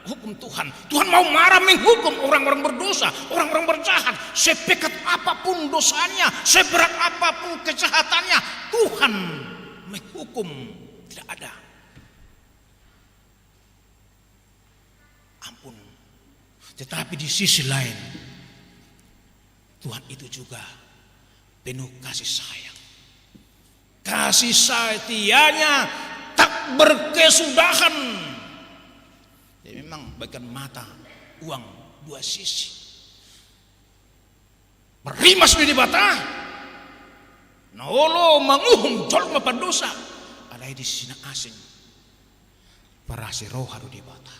hukum Tuhan. Tuhan mau marah menghukum orang-orang berdosa, orang-orang berjahat. Sepekat apapun dosanya, seberat apapun kejahatannya, Tuhan menghukum. Tidak ada ampun. Tetapi di sisi lain, Tuhan itu juga penuh kasih sayang. Kasih setianya tak berkesudahan. Jadi memang bagian mata uang dua sisi. Perlimas di bata, naolo manguhum jol mapandosa, alai di sina asing. Parasi rohadu di bata,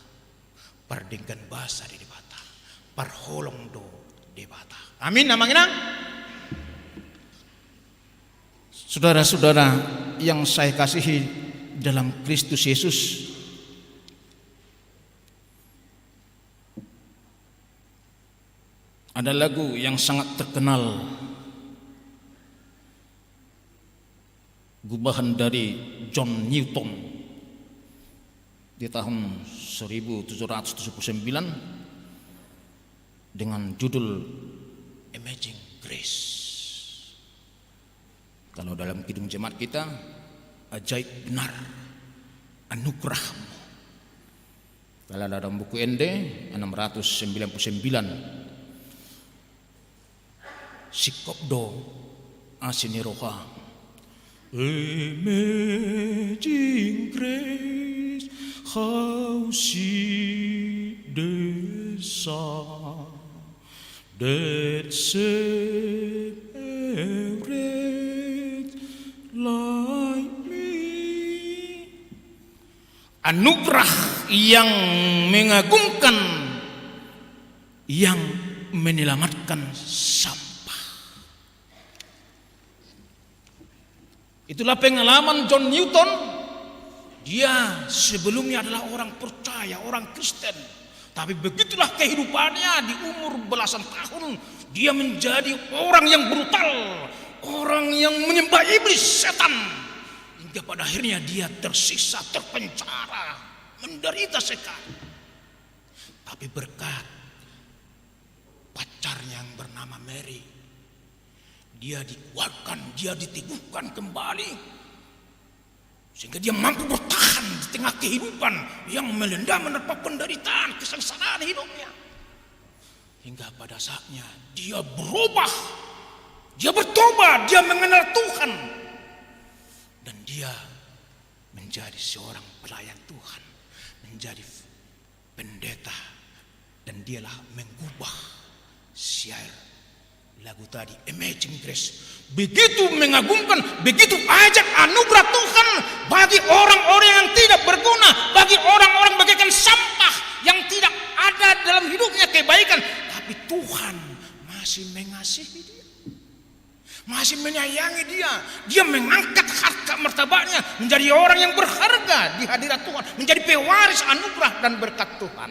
pardinggan basa di bata, parholong do di bata. Amin namanya. Saudara-saudara yang saya kasihi dalam Kristus Yesus, ada lagu yang sangat terkenal, gubahan dari John Newton di tahun 1779 dengan judul Amazing Grace. Kalau dalam kidung jemaat kita, ajaib benar anugerahmu. Kalau dalam buku ND 699, Sikopdo Asiniroha, Amazing Grace, how sweet the sound that separate like me. Anugerah yang mengagumkan, yang menyelamatkan sampah. Itulah pengalaman John Newton. Dia sebelumnya adalah orang percaya, orang Kristen. Tapi begitulah kehidupannya di umur belasan tahun. Dia menjadi orang yang brutal, orang yang menyembah iblis, setan. Hingga pada akhirnya dia tersisa, terpenjara, menderita sekali. Tapi berkat pacarnya yang bernama Mary, dia dikuatkan, dia diteguhkan kembali. Sehingga dia mampu bertahan di tengah kehidupan yang melanda menerpa penderitaan, kesengsaraan hidupnya. Hingga pada saatnya dia berubah, dia bertobat, dia mengenal Tuhan. Dan dia menjadi seorang pelayan Tuhan, menjadi pendeta. Dan dialah mengubah syair lagu tadi, Amazing Grace. Begitu mengagumkan, begitu ajak anugerah Tuhan bagi orang-orang yang tidak berguna, bagi orang-orang bagaikan sampah yang tidak ada dalam hidupnya kebaikan. Tapi Tuhan masih mengasihi dia, masih menyayangi dia. Dia mengangkat harkat martabatnya menjadi orang yang berharga di hadirat Tuhan, menjadi pewaris anugerah dan berkat Tuhan.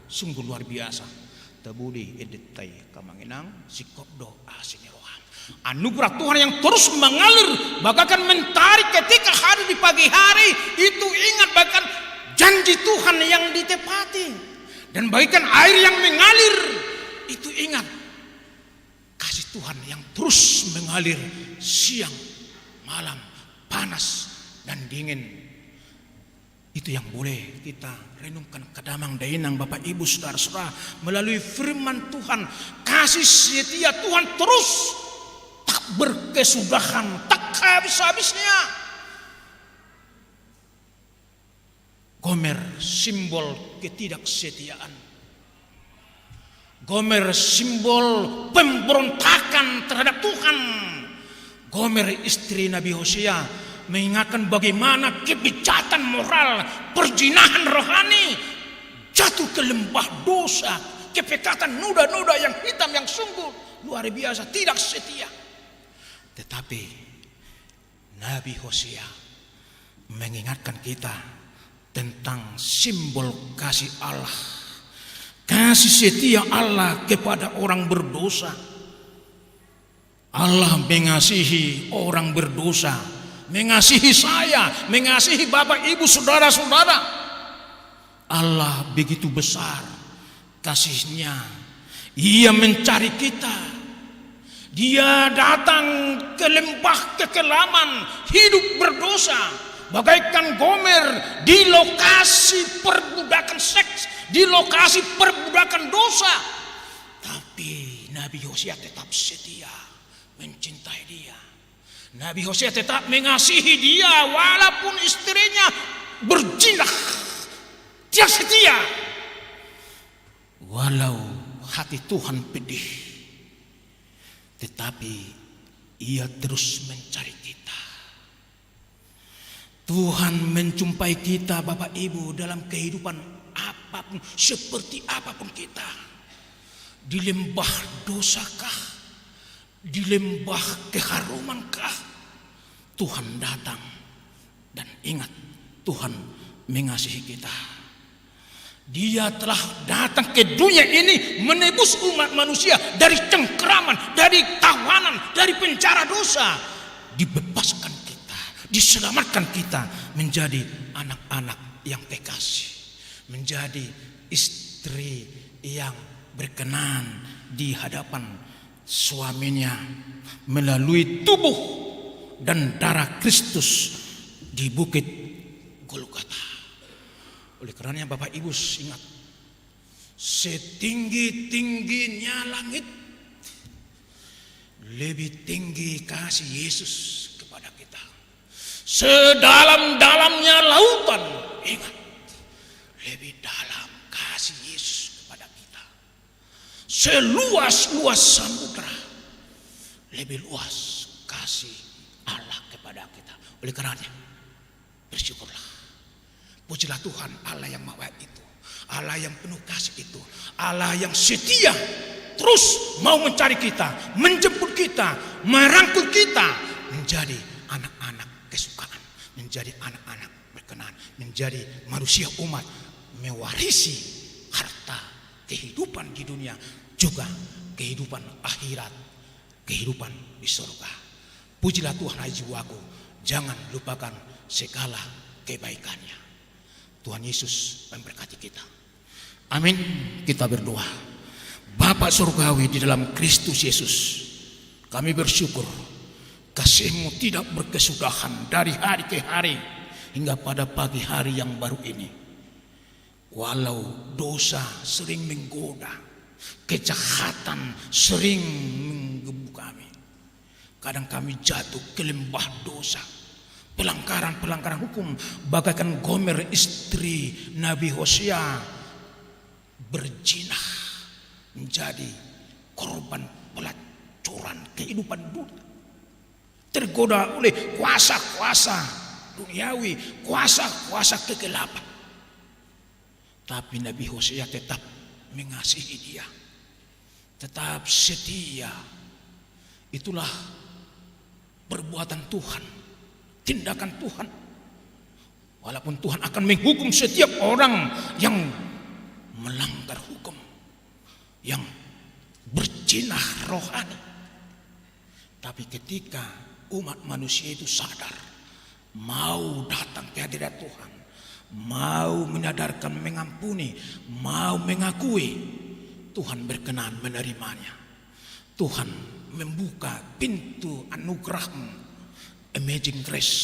Sungguh luar biasa. Tabudi edetai kamanginang sikopdo asiniroham. Anugerah Tuhan yang terus mengalir, bagaikan mentari ketika hari di pagi hari itu, ingat bagaikan janji Tuhan yang ditepati. Dan bagaikan air yang mengalir itu, ingat kasih Tuhan yang terus mengalir siang malam, panas dan dingin. Itu yang boleh kita renungkan kadamang dainang Bapak Ibu saudara-saudara melalui firman Tuhan. Kasih setia Tuhan terus tak berkesudahan, tak habis-habisnya. Gomer simbol ketidaksetiaan, Gomer simbol pemberontakan terhadap Tuhan. Gomer istri Nabi Hosea mengingatkan bagaimana kebejatan moral, perzinahan rohani jatuh ke lembah dosa, kepekatan noda-noda yang hitam yang sungguh luar biasa, tidak setia. Tetapi Nabi Hosea mengingatkan kita tentang simbol kasih Allah, kasih setia Allah kepada orang berdosa. Allah mengasihi orang berdosa, mengasihi saya, mengasihi Bapak Ibu saudara-saudara. Allah begitu besar kasihnya. Ia mencari kita. Dia datang ke lembah kekelaman, hidup berdosa, bagaikan Gomer di lokasi perbudakan seks, di lokasi perbudakan dosa. Tapi Nabi Hosea tetap setia mencintai dia. Nabi Hosea tetap mengasihi dia walaupun istrinya berzina. Dia setia. Walau hati Tuhan pedih, tetapi ia terus mencari kita. Tuhan menjumpai kita Bapak Ibu dalam kehidupan apapun, seperti apapun kita. Di lembah dosakah, di lembah keharumankah, Tuhan datang. Dan ingat, Tuhan mengasihi kita. Dia telah datang ke dunia ini menebus umat manusia dari cengkeraman, dari tawanan, dari penjara dosa. Dibebaskan kita, diselamatkan kita menjadi anak-anak yang kekasih, menjadi istri yang berkenan di hadapan suaminya melalui tubuh dan darah Kristus di bukit Golgota. Oleh karenanya Bapak Ibu ingat, setinggi-tingginya langit, lebih tinggi kasih Yesus kepada kita. Sedalam-dalamnya lautan, ingat, lebih dalam kasih Yesus kepada kita. seluas-luas samudra, lebih luas kasih Allah kepada kita. Oleh karenanya bersyukurlah, pujilah Tuhan Allah yang maha itu, Allah yang penuh kasih itu, Allah yang setia terus mau mencari kita, menjemput kita, merangkul kita menjadi anak-anak kesukaan, menjadi anak-anak berkenan, menjadi manusia umat, mewarisi harta kehidupan di dunia, juga kehidupan akhirat, kehidupan di surga. Pujilah Tuhan hai jiwaku, jangan lupakan segala kebaikannya. Tuhan Yesus memberkati kita. Amin. Kita berdoa. Bapa surgawi di dalam Kristus Yesus, kami bersyukur kasih-Mu tidak berkesudahan dari hari ke hari hingga pada pagi hari yang baru ini. Walau dosa sering menggoda, kejahatan sering menggebu kami, kadang kami jatuh ke lembah dosa, pelanggaran-pelanggaran hukum, bagaikan Gomer istri Nabi Hosea berzinah, menjadi korban pelacuran kehidupan dunia, tergoda oleh kuasa-kuasa duniawi, kuasa-kuasa kegelapan. Tapi Nabi Hosea tetap mengasihi dia, tetap setia. Itulah perbuatan Tuhan, tindakan Tuhan. Walaupun Tuhan akan menghukum setiap orang yang melanggar hukum, yang berzina rohani. Tapi ketika umat manusia itu sadar, mau datang ke hadirat Tuhan, mau menyadarkan, mengampuni, mau mengakui, Tuhan berkenan menerimanya. Tuhan membuka pintu anugerah-Mu, amazing grace,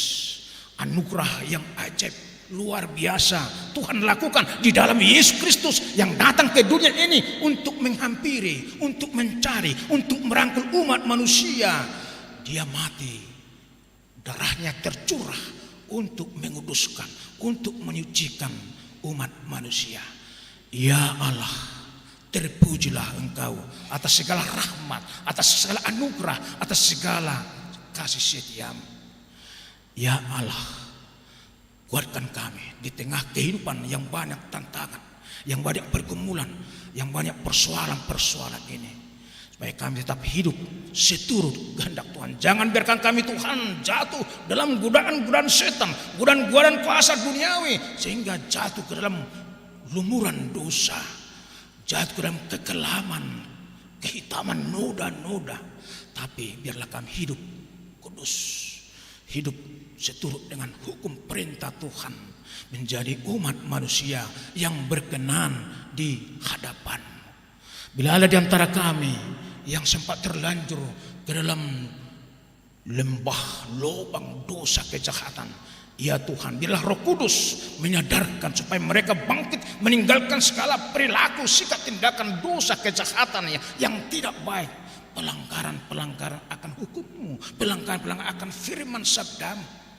anugerah yang ajaib, luar biasa. Tuhan lakukan di dalam Yesus Kristus yang datang ke dunia ini untuk menghampiri, untuk mencari, untuk merangkul umat manusia. Dia mati, darahnya tercurah untuk menguduskan, untuk menyucikan umat manusia. Ya Allah, terpujilah Engkau atas segala rahmat, atas segala anugerah, atas segala kasih setia-Mu. Ya Allah, kuatkan kami di tengah kehidupan yang banyak tantangan, yang banyak pergumulan, yang banyak persoalan-persoalan ini, supaya kami tetap hidup seturut kehendak Tuhan. Jangan biarkan kami Tuhan jatuh dalam godaan-godaan setan, godaan-godaan kuasa duniawi, sehingga jatuh ke dalam lumuran dosa, jatuh ke dalam kekelaman, kehitaman noda-noda. Tapi biarlah kami hidup kudus, hidup seturut dengan hukum perintah Tuhan, menjadi umat manusia yang berkenan di hadapan. Bila ada di antara kami yang sempat terlanjur ke dalam lembah lubang dosa kejahatan, ya Tuhan, biarlah Roh Kudus menyadarkan supaya mereka bangkit, meninggalkan segala perilaku, sikap, tindakan dosa kejahatan yang tidak baik, pelanggaran-pelanggaran akan hukum-Mu, pelanggaran-pelanggaran akan firman sabda-Mu.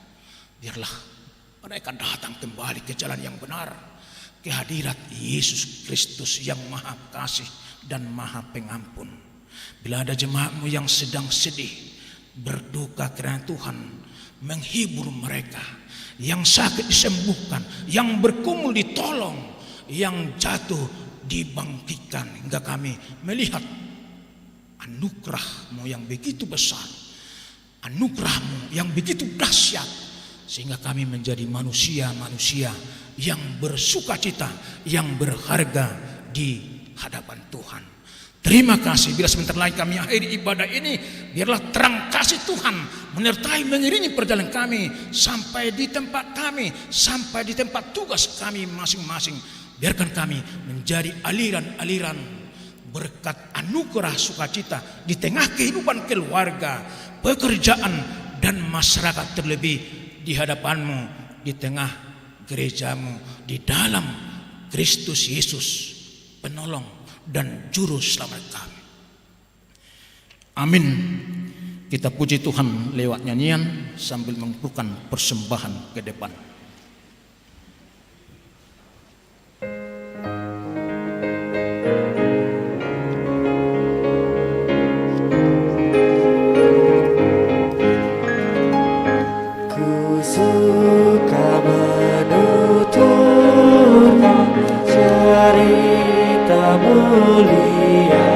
Biarlah mereka datang kembali ke jalan yang benar, ke hadirat Yesus Kristus yang maha kasih dan maha pengampun. Bila ada jemaat-Mu yang sedang sedih, berduka karena Tuhan menghibur mereka, yang sakit disembuhkan, yang bergumul ditolong, yang jatuh dibangkitkan, hingga kami melihat anugerah-Mu yang begitu besar, anugerah-Mu yang begitu dahsyat, sehingga kami menjadi manusia-manusia yang bersukacita, yang berharga di hadapan Tuhan. Terima kasih. Bila sebentar lagi kami akhiri ibadah ini, biarlah terang kasih Tuhan menyertai, mengiringi perjalanan kami sampai di tempat kami, sampai di tempat tugas kami masing-masing. Biarkan kami menjadi aliran-aliran berkat anugerah sukacita di tengah kehidupan keluarga, pekerjaan, dan masyarakat, terlebih di hadapan-Mu, di tengah gereja-Mu, di dalam Kristus Yesus, penolong dan juru selamat kami. Amin. Kita puji Tuhan lewat nyanyian sambil mengumpulkan persembahan ke depan. mulia,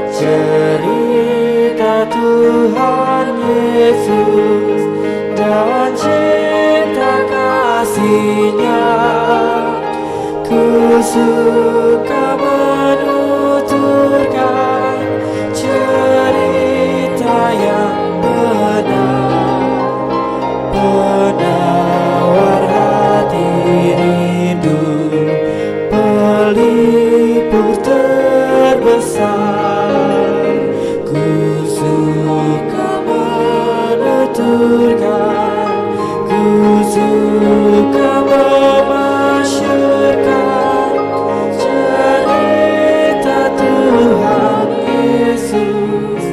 cerita Tuhan Yesus dan cinta kasih-Nya. Ku suka menuturkan cerita yang benar, penawar hati rindu, pelipur terbesar. Ku suka menuturkan, ku suka memasyurkan cerita Tuhan Yesus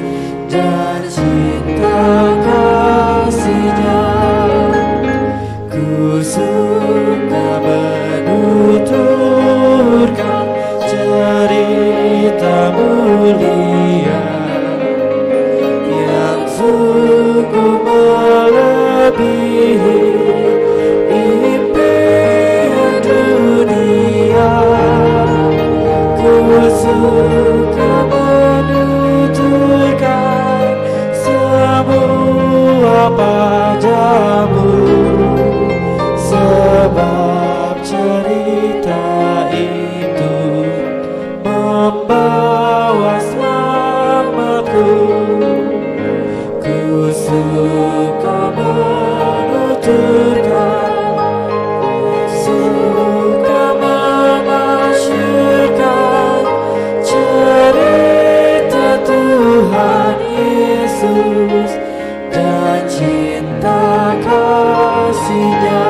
dan cinta kasih-Nya. Ku suka menuturkan cerita mulia yang sungguh melebihi impian dunia. Ku suka menuturkan semua padamu, sebab cerita itu membawa selamatku. Ku suka menuturkan, suka memasyurkan cerita Tuhan Yesus dan cinta kasih-Nya.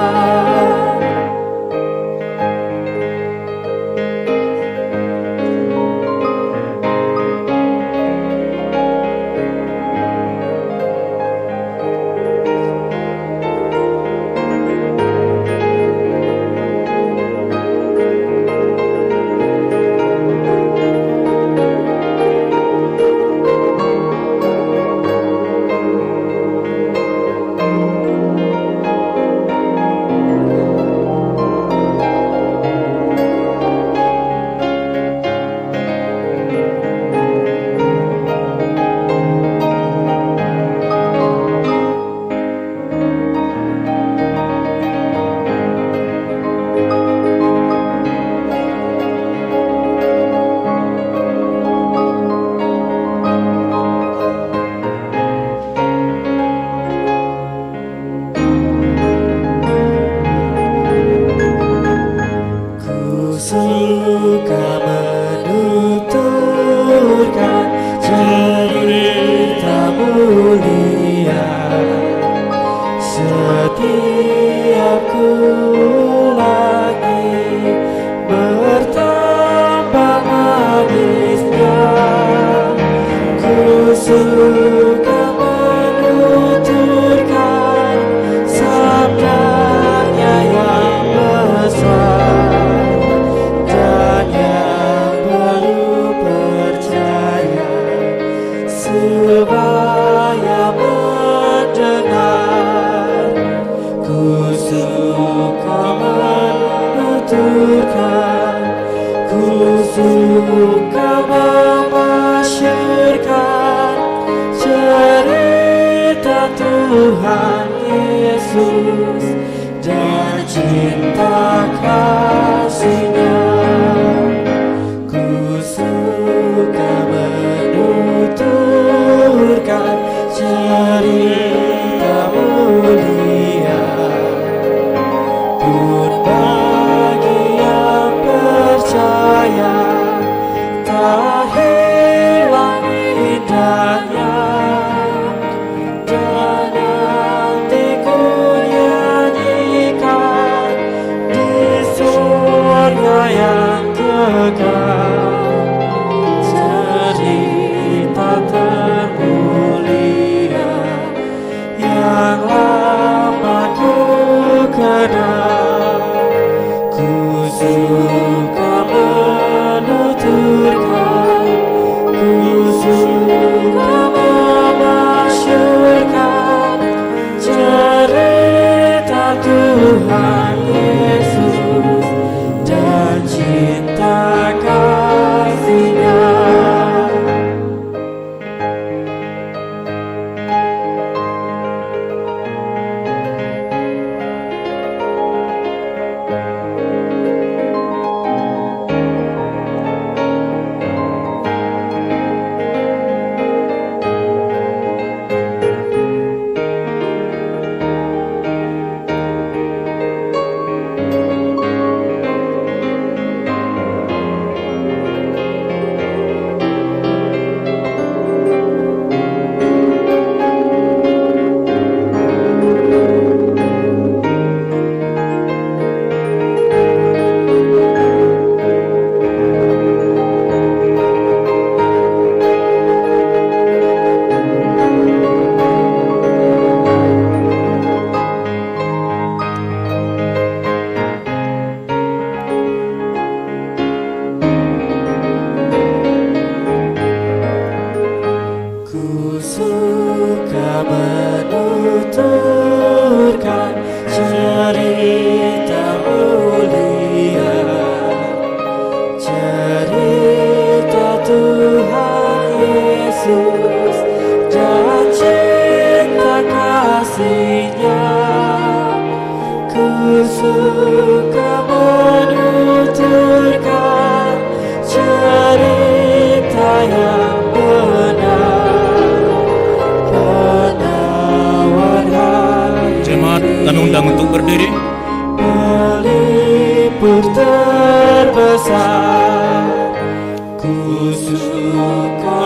Suka menuturkan cerita mulia setiap ku lagi bertambah manisnya. Ku suka menuturkan sabdanya yang besar dan yang perlu percaya supaya mendengar. Ku suka menuturkan, ku suka memasyurkan cerita Tuhan Yesus dan cinta kasih-Nya. Ku suka menuturkan cerita mulia, pun bagi yang percaya tak hilang indahnya. Dan nanti ku nyanyikan di surga yang kekal cerita termulia yang lama ku kenal. Ku suka menuturkan, ku suka memasyurkan cerita Tuhan Yesus dan cinta kasih. Tuhan Yesus dan cinta kasih-Nya. Ku suka menuturkan cerita yang benar, penawar hati. Jemaat, kami undang untuk berdiri. Pelipur terbesar, ku suka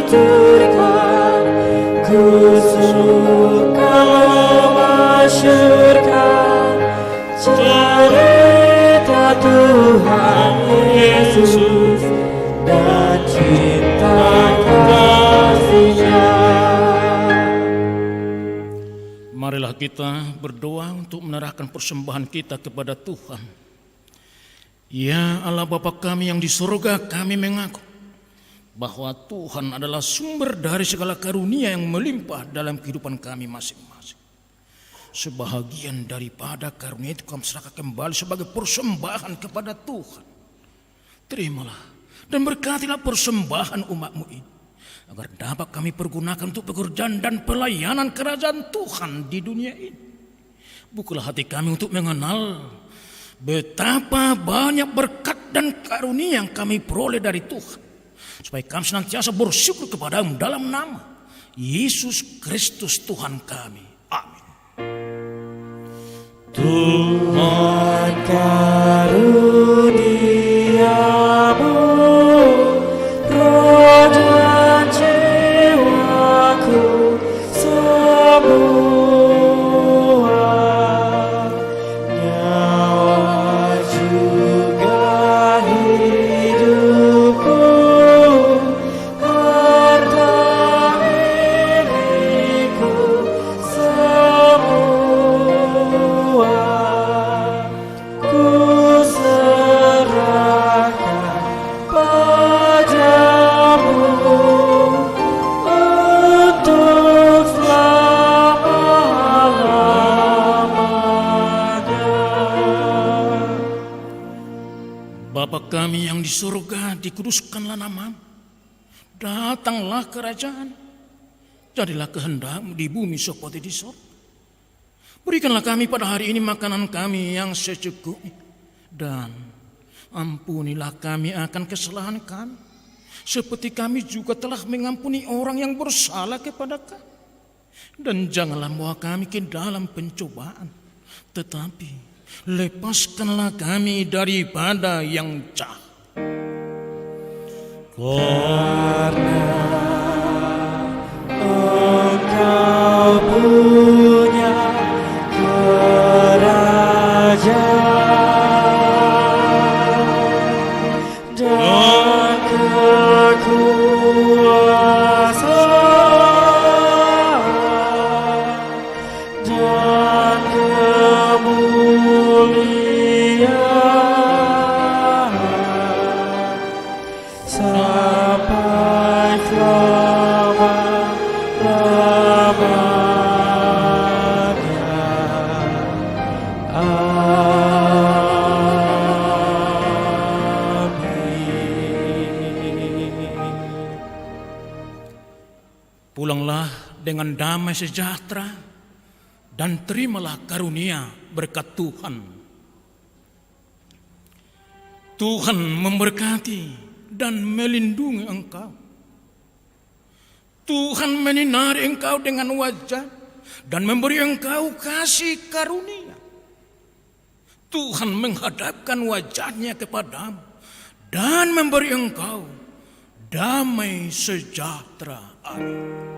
menuturkan, ku suka memasyurkan cerita Tuhan Yesus dan cinta kasih-Nya. Marilah kita berdoa untuk menyerahkan persembahan kita kepada Tuhan. Ya Allah Bapa kami yang di surga, kami mengaku bahwa Tuhan adalah sumber dari segala karunia yang melimpah dalam kehidupan kami masing-masing. Sebahagian daripada karunia itu kami serahkan kembali sebagai persembahan kepada Tuhan. Terimalah dan berkatilah persembahan umat-Mu ini, agar dapat kami pergunakan untuk pekerjaan dan pelayanan kerajaan Tuhan di dunia ini. Bukalah hati kami untuk mengenal betapa banyak berkat dan karunia yang kami peroleh dari Tuhan, supaya kami senantiasa bersyukur kepada-Mu dalam nama Yesus Kristus Tuhan kami. Amin. Tuhan karuniamu, roh dan jiwaku semua, nyawa juga hidupku, harta milikku semua. Bapa kami yang di surga, dikuduskanlah nama-Mu. Datanglah kerajaan. Jadilah kehendak-Mu di bumi seperti di surga. Berikanlah kami pada hari ini makanan kami yang secukupnya. Dan ampunilah kami akan kesalahan kami, seperti kami juga telah mengampuni orang yang bersalah kepada kami. Dan janganlah membawa kami ke dalam pencobaan, tetapi lepaskanlah kami daripada yang jahat. Karena Engkau punya kerajaan dan kekuasaan dan kemuliaan sampai selama-lamanya. Amin. Pulanglah dengan damai sejahtera dan terimalah karunia berkat Tuhan. Tuhan memberkati dan melindungi engkau. Tuhan menyinari engkau dengan wajah dan memberi engkau kasih karunia. Tuhan menghadapkan wajahnya kepadamu dan memberi engkau damai sejahtera. Amin.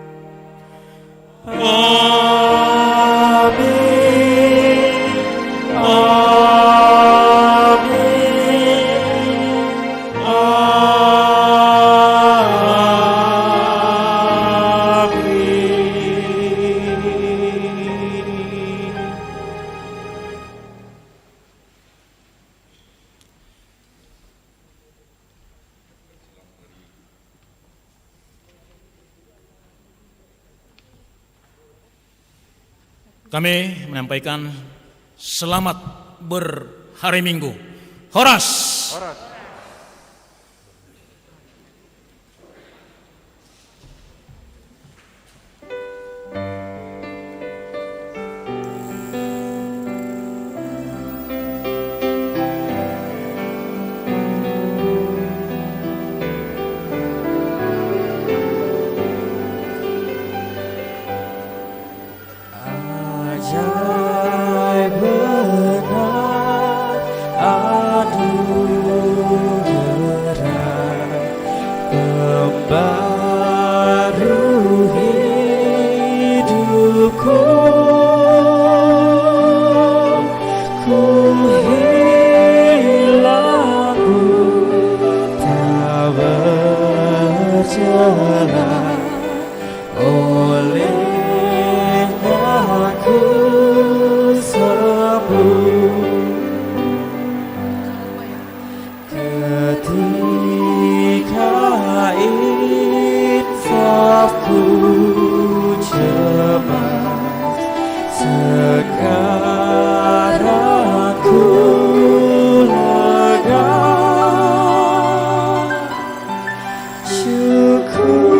Kami menyampaikan selamat berhari Minggu. Horas. tercela, olehnya aku sembuh. Ketika insafku cemas, sekarang ku lega. Syukur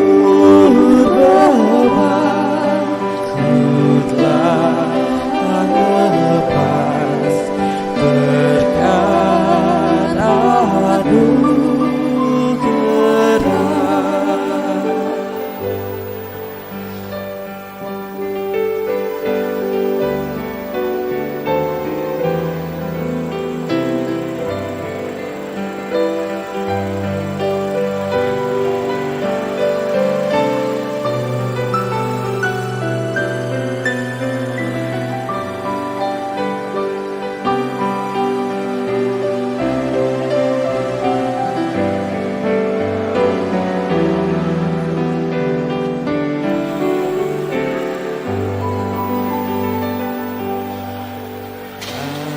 bebanku telah lepas berkat anugerah.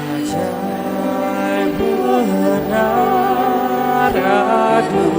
Ajaib benar anugerah,